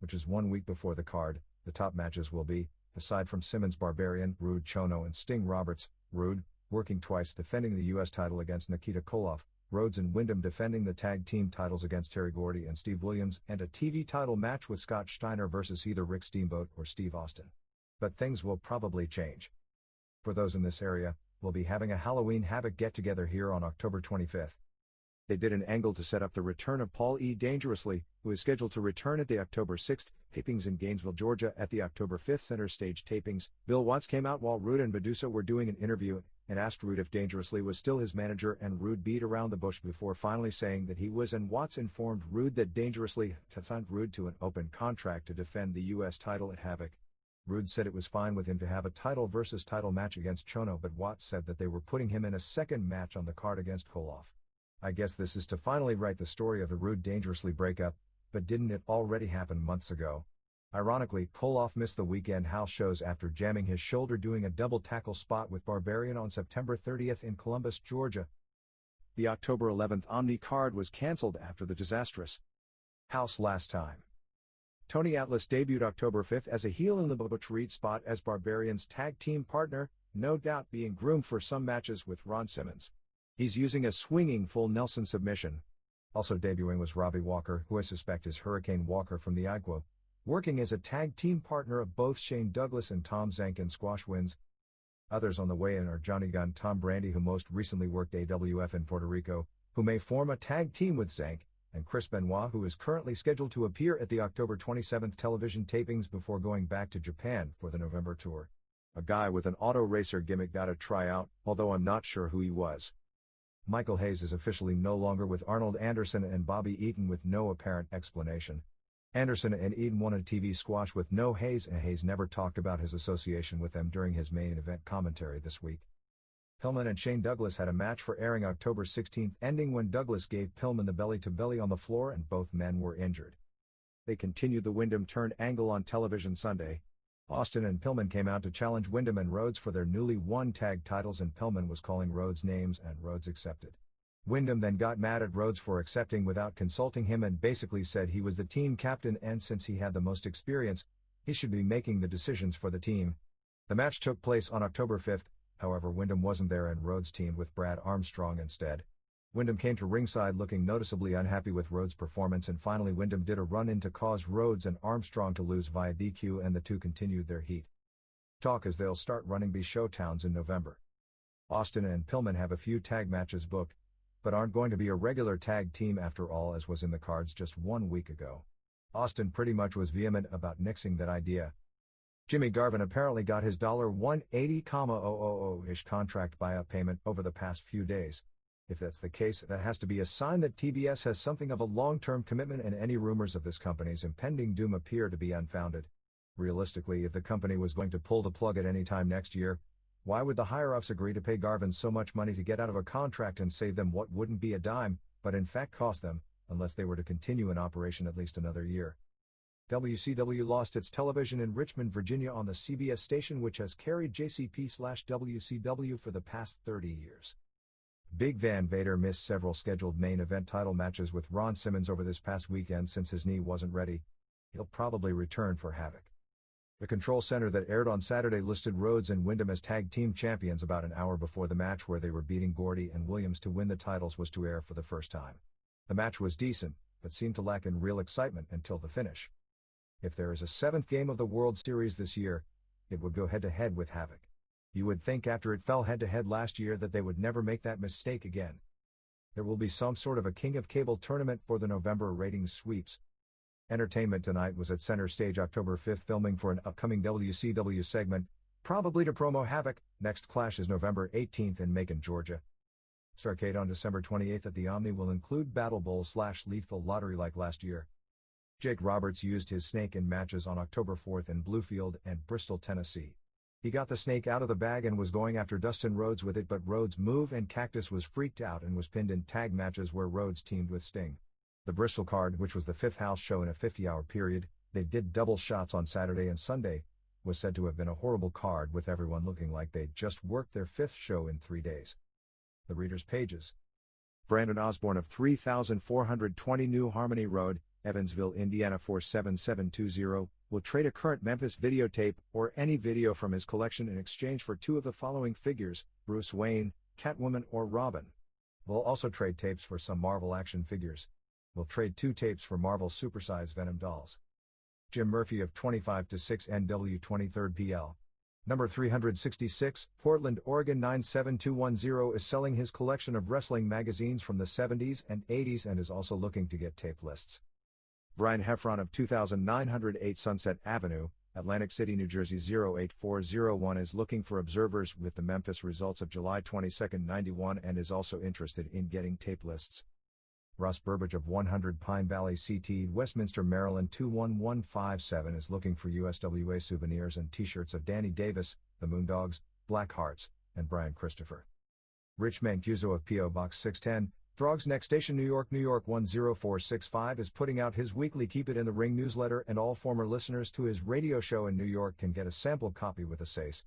which is 1 week before the card. The top matches will be, aside from Simmons Barbarian, Rude Chono and Sting Roberts, Rude, working twice defending the US title against Nikita Koloff, Rhodes and Wyndham defending the tag team titles against Terry Gordy and Steve Williams, and a TV title match with Scott Steiner versus either Rick Steamboat or Steve Austin. But things will probably change. For those in this area, we'll be having a Halloween Havoc get-together here on October 25th. They did an angle to set up the return of Paul E. Dangerously, who is scheduled to return at the October 6th tapings in Gainesville, Georgia at the October 5th center stage tapings. Bill Watts came out while Rude and Medusa were doing an interview and asked Rude if Dangerously was still his manager, and Rude beat around the bush before finally saying that he was, and Watts informed Rude that Dangerously had signed Rude to an open contract to defend the US title at Havoc. Rude said it was fine with him to have a title versus title match against Chono, but Watts said that they were putting him in a second match on the card against Koloff. I guess this is to finally write the story of the Rude Dangerously breakup, but didn't it already happen months ago? Ironically, Koloff missed the weekend house shows after jamming his shoulder doing a double tackle spot with Barbarian on September 30th in Columbus, Georgia. The October 11th Omni card was cancelled after the disastrous house last time. Tony Atlas debuted October 5th as a heel in the Butch Reed spot as Barbarian's tag team partner, no doubt being groomed for some matches with Ron Simmons. He's using a swinging full Nelson submission. Also debuting was Robbie Walker, who I suspect is Hurricane Walker from the Iguo working as a tag team partner of both Shane Douglas and Tom Zank in squash wins. Others on the way in are Johnny Gunn, Tom Brandy, who most recently worked AWF in Puerto Rico, who may form a tag team with Zank, and Chris Benoit, who is currently scheduled to appear at the October 27th television tapings before going back to Japan for the November tour. A guy with an auto racer gimmick got a tryout, although I'm not sure who he was. Michael Hayes is officially no longer with Arnold Anderson and Bobby Eaton with no apparent explanation. Anderson and Eaton won a TV squash with no Hayes, and Hayes never talked about his association with them during his main event commentary this week. Pillman and Shane Douglas had a match for airing October 16th, ending when Douglas gave Pillman the belly-to-belly on the floor and both men were injured. They continued the Wyndham turn angle on television Sunday. Austin and Pillman came out to challenge Wyndham and Rhodes for their newly won tag titles, and Pillman was calling Rhodes names and Rhodes accepted. Wyndham then got mad at Rhodes for accepting without consulting him and basically said he was the team captain and since he had the most experience, he should be making the decisions for the team. The match took place on October 5th, however Wyndham wasn't there and Rhodes teamed with Brad Armstrong instead. Wyndham came to ringside looking noticeably unhappy with Rhodes' performance, and finally Wyndham did a run-in to cause Rhodes and Armstrong to lose via DQ, and the two continued their heat. Talk as they'll start running B Showtowns in November. Austin and Pillman have a few tag matches booked, but aren't going to be a regular tag team after all, as was in the cards just 1 week ago. Austin pretty much was vehement about nixing that idea. Jimmy Garvin apparently got his $180,000-ish contract buyout payment over the past few days. If that's the case, that has to be a sign that TBS has something of a long-term commitment, and any rumors of this company's impending doom appear to be unfounded. Realistically, if the company was going to pull the plug at any time next year, why would the higher-ups agree to pay Garvin so much money to get out of a contract and save them what wouldn't be a dime, but in fact cost them, unless they were to continue in operation at least another year? WCW lost its television in Richmond, Virginia on the CBS station, which has carried JCP/WCW for the past 30 years. Big Van Vader missed several scheduled main event title matches with Ron Simmons over this past weekend since his knee wasn't ready. He'll probably return for Havoc. The Control Center that aired on Saturday listed Rhodes and Wyndham as tag team champions about an hour before the match where they were beating Gordy and Williams to win the titles was to air for the first time. The match was decent, but seemed to lack in real excitement until the finish. If there is a 7th game of the World Series this year, it would go head-to-head with Havoc. You would think after it fell head-to-head last year that they would never make that mistake again. There will be some sort of a King of Cable tournament for the November ratings sweeps. Entertainment Tonight was at Center Stage October 5th filming for an upcoming WCW segment, probably to promo Havoc. Next Clash is November 18th in Macon, Georgia. Starrcade on December 28th at the Omni will include Battle Bowl/Lethal Lottery like last year. Jake Roberts used his snake in matches on October 4th in Bluefield and Bristol, Tennessee. He got the snake out of the bag and was going after Dustin Rhodes with it, but Rhodes' move and Cactus was freaked out and was pinned in tag matches where Rhodes teamed with Sting. The Bristol card, which was the 5th house show in a 50-hour period, they did double shots on Saturday and Sunday, was said to have been a horrible card with everyone looking like they'd just worked their 5th show in 3 days. The readers' pages. Brandon Osborne of 3420 New Harmony Road, Evansville, Indiana 47720, will trade a current Memphis videotape or any video from his collection in exchange for 2 of the following figures: Bruce Wayne, Catwoman, or Robin. We'll also trade tapes for some Marvel action figures. We'll trade 2 tapes for Marvel supersize Venom dolls. Jim Murphy of 25-6 NW 23rd PL. Number 366, Portland, Oregon 97210 is selling his collection of wrestling magazines from the 70s and 80s and is also looking to get tape lists. Brian Heffron of 2908 Sunset Avenue, Atlantic City, New Jersey 08401 is looking for observers with the Memphis results of July 22, 91 and is also interested in getting tape lists. Russ Burbage of 100 Pine Valley CT, Westminster, Maryland 21157 is looking for USWA souvenirs and t-shirts of Danny Davis, the Moondogs, Black Hearts, and Brian Christopher. Rich Mancuso of P.O. Box 610, Throgs Next Station, New York 10465 is putting out his weekly Keep It in the Ring newsletter, and all former listeners to his radio show in New York can get a sample copy with a SACE.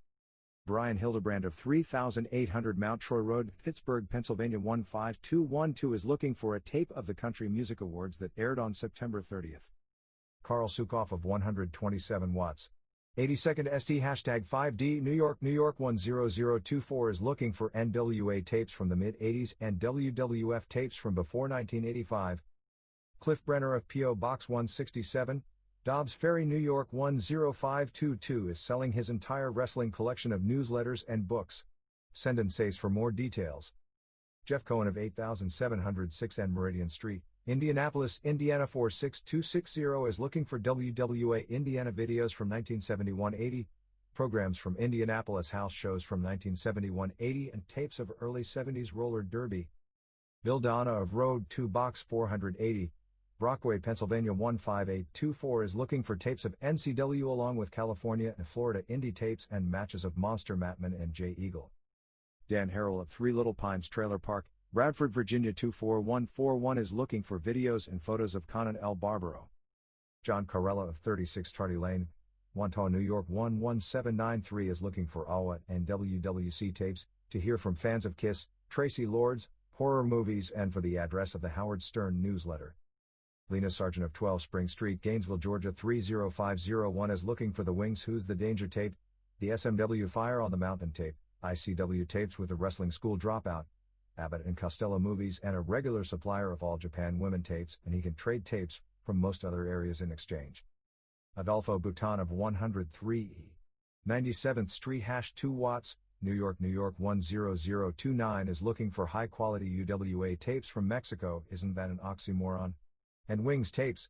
Brian Hildebrand of 3800 Mount Troy Road, Pittsburgh, Pennsylvania 15212 is looking for a tape of the Country Music Awards that aired on September 30th. Carl Sukoff of 127 Watts, 82nd ST #5D New York 10024 is looking for NWA tapes from the mid-80s and WWF tapes from before 1985. Cliff Brenner of P.O. Box 167, Dobbs Ferry, New York 10522 is selling his entire wrestling collection of newsletters and books. Send and Sace for more details. Jeff Cohen of 8706 N Meridian Street, Indianapolis, Indiana 46260 is looking for WWA Indiana videos from 1971-80, programs from Indianapolis house shows from 1971-80 and tapes of early 70s roller derby. Bill Donna of Road 2 Box 480, Brockway, Pennsylvania 15824 is looking for tapes of NCW along with California and Florida indie tapes and matches of Monster Matman and Jay Eagle. Dan Harrell of 3 Little Pines Trailer Park, Bradford, Virginia 24141 is looking for videos and photos of Conan L. Barbaro. John Carella of 36 Tardy Lane, Wantagh, New York 11793 is looking for AWA and WWC tapes, to hear from fans of Kiss, Tracy Lords, horror movies and for the address of the Howard Stern newsletter. Lena Sargent of 12 Spring Street, Gainesville, Georgia 30501 is looking for the Wings Who's the Danger tape, the SMW Fire on the Mountain tape, ICW tapes with the Wrestling School Dropout, Abbott and Costello movies and a regular supplier of All Japan Women tapes, and he can trade tapes from most other areas in exchange. Adolfo Bhutan of 103E, 97th Street #2 Watts, New York 10029 is looking for high-quality UWA tapes from Mexico, isn't that an oxymoron? And Wings tapes.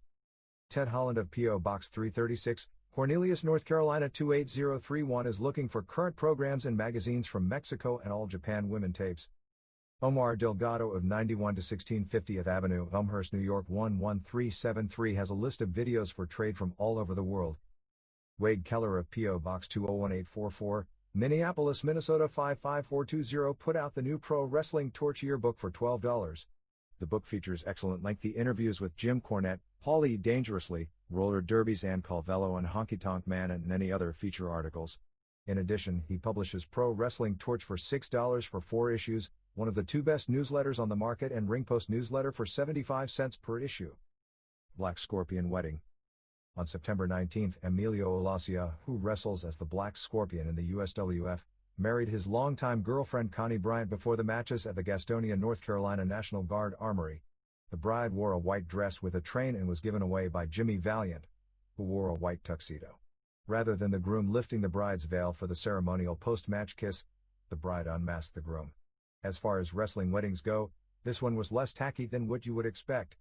Ted Holland of P.O. Box 336, Cornelius, North Carolina 28031 is looking for current programs and magazines from Mexico and All Japan Women tapes. Omar Delgado of 91 to 1650th Avenue, Elmhurst, New York 11373 has a list of videos for trade from all over the world. Wade Keller of P.O. Box 201844, Minneapolis, Minnesota 55420 put out the new Pro Wrestling Torch yearbook for $12. The book features excellent lengthy interviews with Jim Cornette, Paulie Dangerously, Roller Derbies and Calvello and Honky Tonk Man and many other feature articles. In addition, he publishes Pro Wrestling Torch for $6 for 4 issues, one of the 2 best newsletters on the market, and Ringpost newsletter for 75 cents per issue. Black Scorpion Wedding. On September 19, Emilio Olacia, who wrestles as the Black Scorpion in the USWF, married his longtime girlfriend Connie Bryant before the matches at the Gastonia, North Carolina National Guard Armory. The bride wore a white dress with a train and was given away by Jimmy Valiant, who wore a white tuxedo. Rather than the groom lifting the bride's veil for the ceremonial post-match kiss, the bride unmasked the groom. As far as wrestling weddings go, this one was less tacky than what you would expect.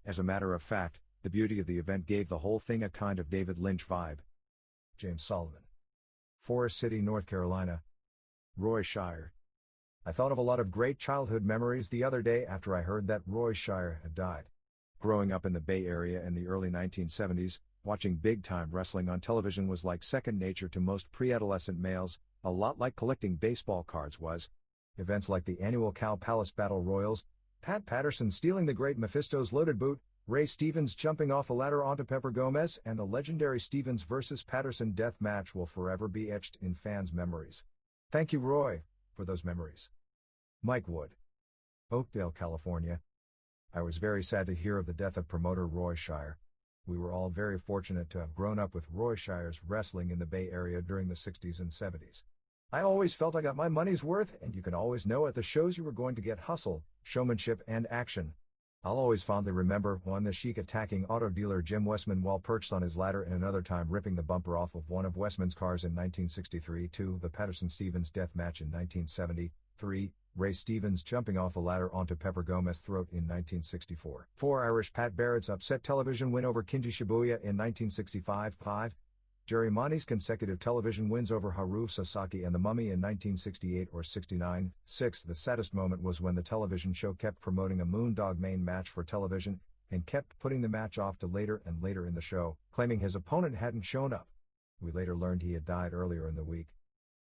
As a matter of fact, the beauty of the event gave the whole thing a kind of David Lynch vibe. James Sullivan. Forest City, North Carolina. Roy Shire. I thought of a lot of great childhood memories the other day after I heard that Roy Shire had died. Growing up in the Bay Area in the early 1970s, watching big-time wrestling on television was like second nature to most pre-adolescent males, a lot like collecting baseball cards was. Events like the annual Cow Palace Battle Royals, Pat Patterson stealing the Great Mephisto's loaded boot, Ray Stevens jumping off a ladder onto Pepper Gomez, and the legendary Stevens vs. Patterson death match will forever be etched in fans' memories. Thank you, Roy, for those memories. Mike Wood. Oakdale, California. I was very sad to hear of the death of promoter Roy Shire. We were all very fortunate to have grown up with Roy Shire's wrestling in the Bay Area during the 60s and 70s. I always felt I got my money's worth, and you can always know at the shows you were going to get hustle, showmanship, and action. I'll always fondly remember one the Sheik attacking auto dealer Jim Westman while perched on his ladder, and another time ripping the bumper off of one of Westman's cars in 1963, 2 the Patterson-Stevens death match in 1970, 3 Ray Stevens jumping off a ladder onto Pepper Gomez's throat in 1964, 4 Irish Pat Barrett's upset television win over Kenji Shibuya in 1965, 5 Jerry Monty's consecutive television wins over Haru Sasaki and the Mummy in 1968 or 69, 6 the saddest moment was when the television show kept promoting a Moondog main match for television, and kept putting the match off to later and later in the show, claiming his opponent hadn't shown up. We later learned he had died earlier in the week.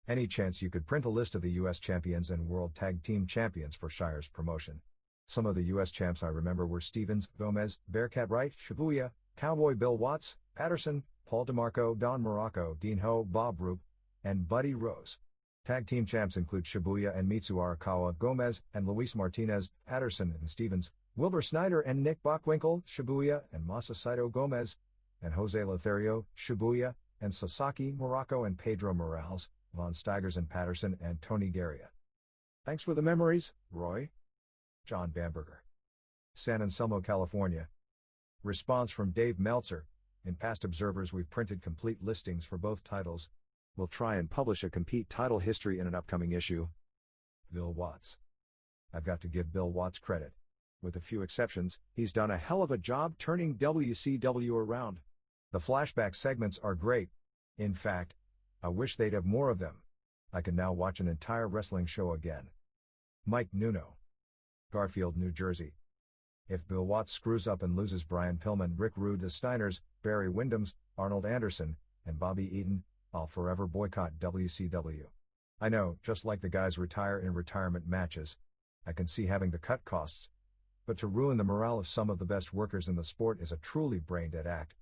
Any chance you could print a list of the U.S. champions and World Tag Team champions for Shire's promotion? Some of the U.S. champs I remember were Stevens, Gomez, Bearcat Wright, Shibuya, Cowboy Bill Watts, Patterson, Paul DeMarco, Don Morocco, Dean Ho, Bob Roop, and Buddy Rose. Tag team champs include Shibuya and Mitsu Arakawa, Gomez and Luis Martinez, Patterson and Stevens, Wilbur Snyder and Nick Bockwinkel, Shibuya and Masa Saito Gomez, and Jose Lothario, Shibuya, and Sasaki, Morocco and Pedro Morales, Von Steigers and Patterson and Tony Garia. Thanks for the memories, Roy. John Bamberger. San Anselmo, California. Response from Dave Meltzer. In past observers we've printed complete listings for both titles. We'll try and publish a complete title history in an upcoming issue. Bill Watts. I've got to give Bill Watts credit. With a few exceptions, he's done a hell of a job turning WCW around. The flashback segments are great. In fact, I wish they'd have more of them. I can now watch an entire wrestling show again. Mike Nuno. Garfield, New Jersey. If Bill Watts screws up and loses Brian Pillman, Rick Rude, the Steiners, Barry Windhams, Arnold Anderson, and Bobby Eaton, I'll forever boycott WCW. I know, just like the guys retire in retirement matches, I can see having to cut costs. But to ruin the morale of some of the best workers in the sport is a truly brain-dead act.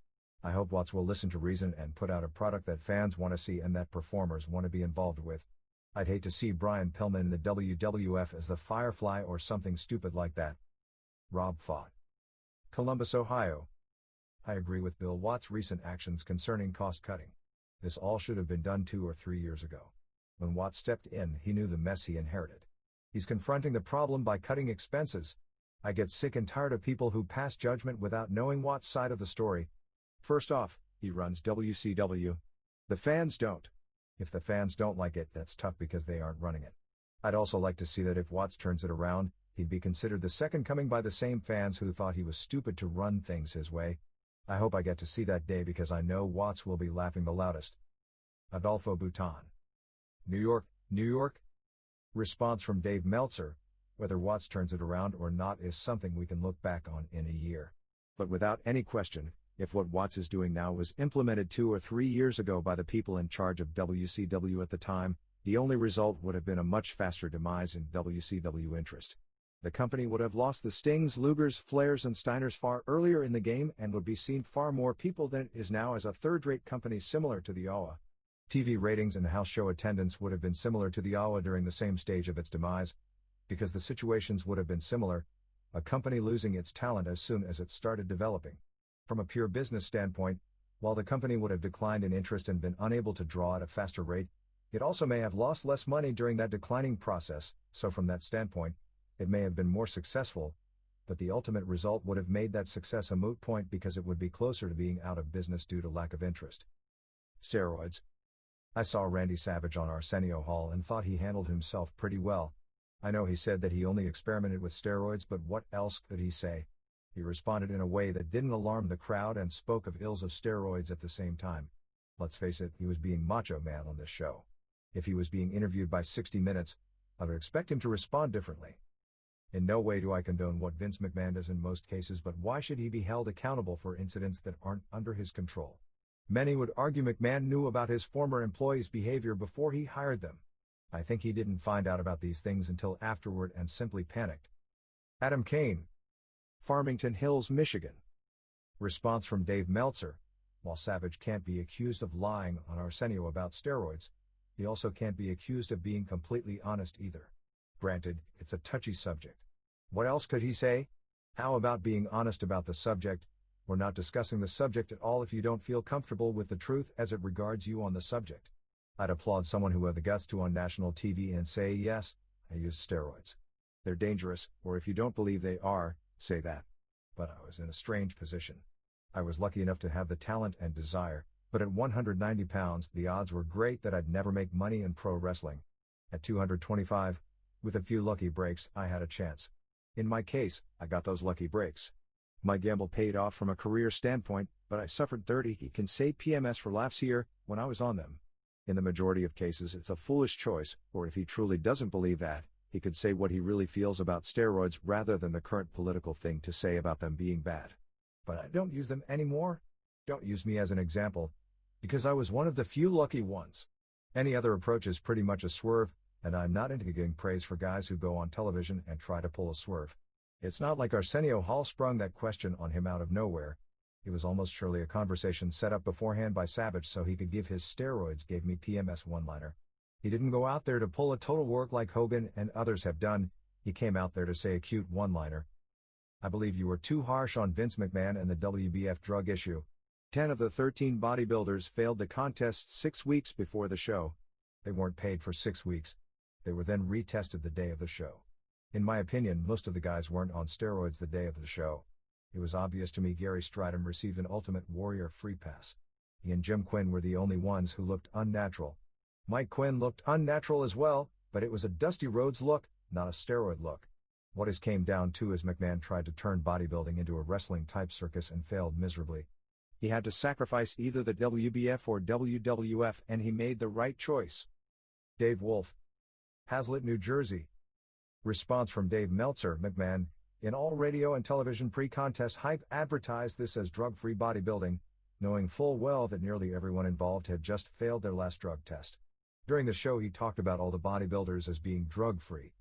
I hope Watts will listen to reason and put out a product that fans want to see and that performers want to be involved with. I'd hate to see Brian Pillman in the WWF as the Firefly or something stupid like that. Rob Fott. Columbus, Ohio. I agree with Bill Watts' recent actions concerning cost-cutting. This all should have been done 2 or 3 years ago. When Watts stepped in, he knew the mess he inherited. He's confronting the problem by cutting expenses. I get sick and tired of people who pass judgment without knowing Watts' side of the story. First off, he runs WCW. The fans don't. If the fans don't like it, that's tough because they aren't running it. I'd also like to see that if Watts turns it around, he'd be considered the second coming by the same fans who thought he was stupid to run things his way. I hope I get to see that day because I know Watts will be laughing the loudest. Adolfo Bhutan. New York, New York. Response from Dave Meltzer: whether Watts turns it around or not is something we can look back on in a year. But without any question, if what Watts is doing now was implemented 2 or 3 years ago by the people in charge of WCW at the time, the only result would have been a much faster demise in WCW interest. The company would have lost the Stings, Lugers, Flairs and Steiners far earlier in the game and would be seen far more people than it is now as a third-rate company similar to the AWA. TV ratings and house show attendance would have been similar to the AWA during the same stage of its demise, because the situations would have been similar, a company losing its talent as soon as it started developing. From a pure business standpoint, while the company would have declined in interest and been unable to draw at a faster rate, it also may have lost less money during that declining process, so from that standpoint, it may have been more successful, but the ultimate result would have made that success a moot point because it would be closer to being out of business due to lack of interest. Steroids. I saw Randy Savage on Arsenio Hall and thought he handled himself pretty well. I know he said that he only experimented with steroids, but what else could he say? He responded in a way that didn't alarm the crowd and spoke of ills of steroids at the same time. Let's face it, he was being Macho Man on this show. If he was being interviewed by 60 Minutes, I would expect him to respond differently. In no way do I condone what Vince McMahon does in most cases, but why should he be held accountable for incidents that aren't under his control? Many would argue McMahon knew about his former employees' behavior before he hired them. I think he didn't find out about these things until afterward and simply panicked. Adam Kane. Farmington Hills, Michigan. Response from Dave Meltzer: while Savage can't be accused of lying on Arsenio about steroids, he also can't be accused of being completely honest either. Granted, it's a touchy subject. What else could he say? How about being honest about the subject, or not discussing the subject at all if you don't feel comfortable with the truth as it regards you on the subject? I'd applaud someone who had the guts to on national TV and say, yes, I used steroids. They're dangerous, or if you don't believe they are, say that. But I was in a strange position. I was lucky enough to have the talent and desire, but at 190 pounds the odds were great that I'd never make money in pro wrestling. At 225, with a few lucky breaks, I had a chance. In my case, I got those lucky breaks. My gamble paid off from a career standpoint, but I suffered 30 he can say PMS for laughs here when I was on them. In the majority of cases it's a foolish choice, or if he truly doesn't believe that, he could say what he really feels about steroids rather than the current political thing to say about them being bad. But I don't use them anymore. Don't use me as an example, because I was one of the few lucky ones. Any other approach is pretty much a swerve, and I'm not into getting praise for guys who go on television and try to pull a swerve. It's not like Arsenio Hall sprung that question on him out of nowhere. It was almost surely a conversation set up beforehand by Savage so he could give his steroids gave me PMS one-liner. He didn't go out there to pull a total work like Hogan and others have done, he came out there to say a cute one-liner. I believe you were too harsh on Vince McMahon and the WBF drug issue. 10 of the 13 bodybuilders failed the contest 6 weeks before the show. They weren't paid for 6 weeks. They were then retested the day of the show. In my opinion, most of the guys weren't on steroids the day of the show. It was obvious to me Gary Stridham received an Ultimate Warrior free pass. He and Jim Quinn were the only ones who looked unnatural. Mike Quinn looked unnatural as well, but it was a Dusty Rhodes look, not a steroid look. What it came down to is McMahon tried to turn bodybuilding into a wrestling-type circus and failed miserably. He had to sacrifice either the WBF or WWF, and he made the right choice. Dave Wolf, Hazlitt, New Jersey. Response from Dave Meltzer. McMahon, in all radio and television pre-contest hype, advertised this as drug-free bodybuilding, knowing full well that nearly everyone involved had just failed their last drug test. During the show he talked about all the bodybuilders as being drug-free.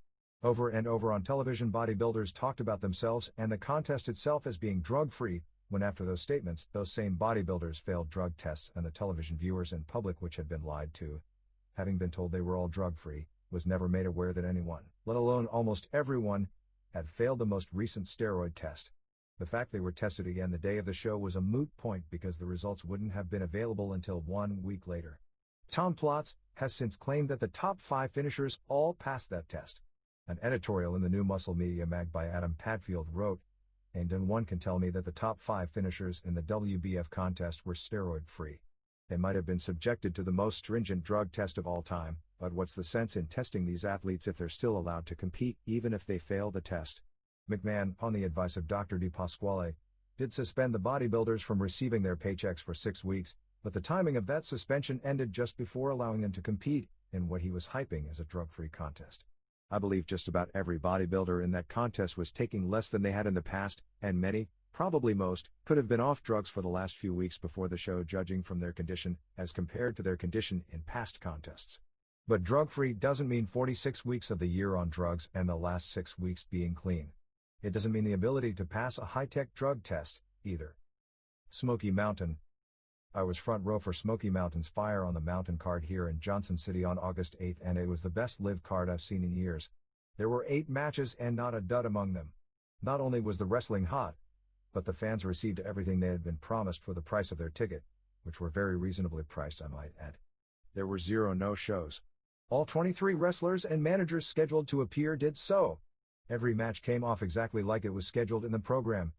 Over and over on television, bodybuilders talked about themselves and the contest itself as being drug-free, when after those statements, those same bodybuilders failed drug tests, and the television viewers and public, which had been lied to, having been told they were all drug-free, was never made aware that anyone, let alone almost everyone, had failed the most recent steroid test. The fact they were tested again the day of the show was a moot point because the results wouldn't have been available until 1 week later. Tom Plotz has since claimed that the top 5 finishers all passed that test. An editorial in the New Muscle Media mag by Adam Padfield wrote, "And one can tell me that the top 5 finishers in the WBF contest were steroid-free. They might have been subjected to the most stringent drug test of all time, but what's the sense in testing these athletes if they're still allowed to compete even if they fail the test?" McMahon, on the advice of Dr. DePasquale, did suspend the bodybuilders from receiving their paychecks for 6 weeks, but the timing of that suspension ended just before allowing them to compete in what he was hyping as a drug-free contest. I believe just about every bodybuilder in that contest was taking less than they had in the past, and many, probably most, could have been off drugs for the last few weeks before the show, judging from their condition as compared to their condition in past contests. But drug-free doesn't mean 46 weeks of the year on drugs and the last 6 weeks being clean. It doesn't mean the ability to pass a high-tech drug test, either. Smoky Mountain. I was front row for Smoky Mountain's Fire on the Mountain card here in Johnson City on August 8th, and it was the best live card I've seen in years. There were 8 matches and not a dud among them. Not only was the wrestling hot, but the fans received everything they had been promised for the price of their ticket, which were very reasonably priced, I might add. There were 0 no-shows. All 23 wrestlers and managers scheduled to appear did so. Every match came off exactly like it was scheduled in the program.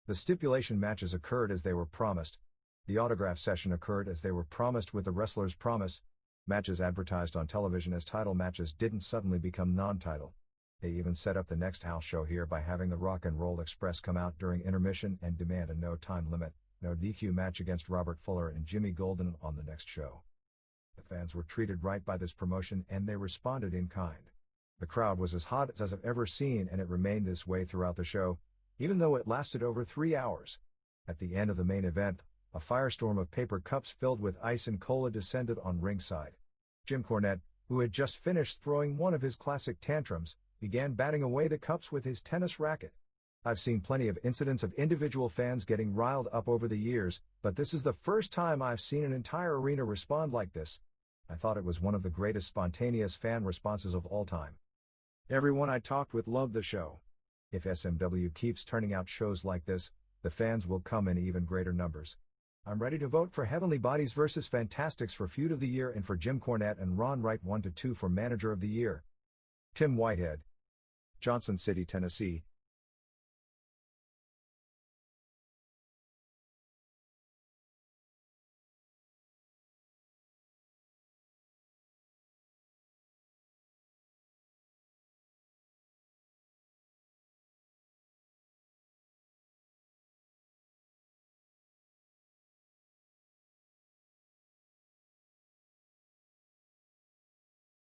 The stipulation matches occurred as they were promised. The autograph session occurred as they were promised with the wrestler's promise. Matches advertised on television as title matches didn't suddenly become non-title. They even set up the next house show here by having the Rock and Roll Express come out during intermission and demand a no time limit, no DQ match against Robert Fuller and Jimmy Golden on the next show. The fans were treated right by this promotion and they responded in kind. The crowd was as hot as I've ever seen, and it remained this way throughout the show, even though it lasted over 3 hours. At the end of the main event, a firestorm of paper cups filled with ice and cola descended on ringside. Jim Cornette, who had just finished throwing one of his classic tantrums, began batting away the cups with his tennis racket. I've seen plenty of incidents of individual fans getting riled up over the years, but this is the first time I've seen an entire arena respond like this. I thought it was one of the greatest spontaneous fan responses of all time. Everyone I talked with loved the show. If SMW keeps turning out shows like this, the fans will come in even greater numbers. I'm ready to vote for Heavenly Bodies vs. Fantastics for Feud of the Year and for Jim Cornette and Ron Wright 1-2 for Manager of the Year. Tim Whitehead. Johnson City, Tennessee.